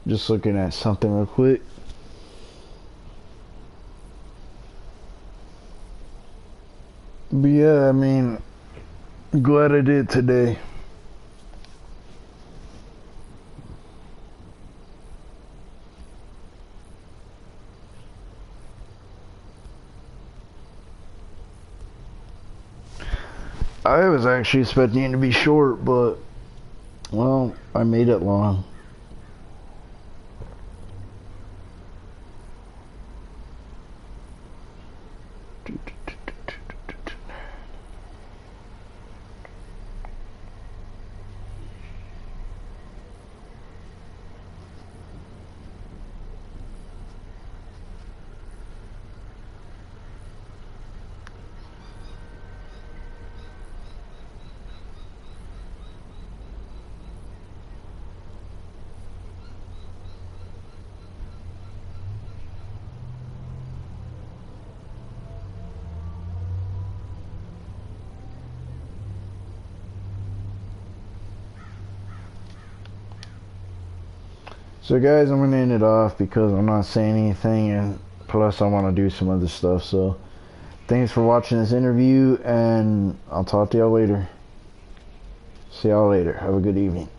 Just looking at something real quick. But yeah, I mean, glad I did today. I was actually expecting it to be short, but, well, I made it long. So guys, I'm gonna end it off because I'm not saying anything, and plus I want to do some other stuff. So thanks for watching this interview, and I'll talk to y'all later. See y'all later. Have a good evening.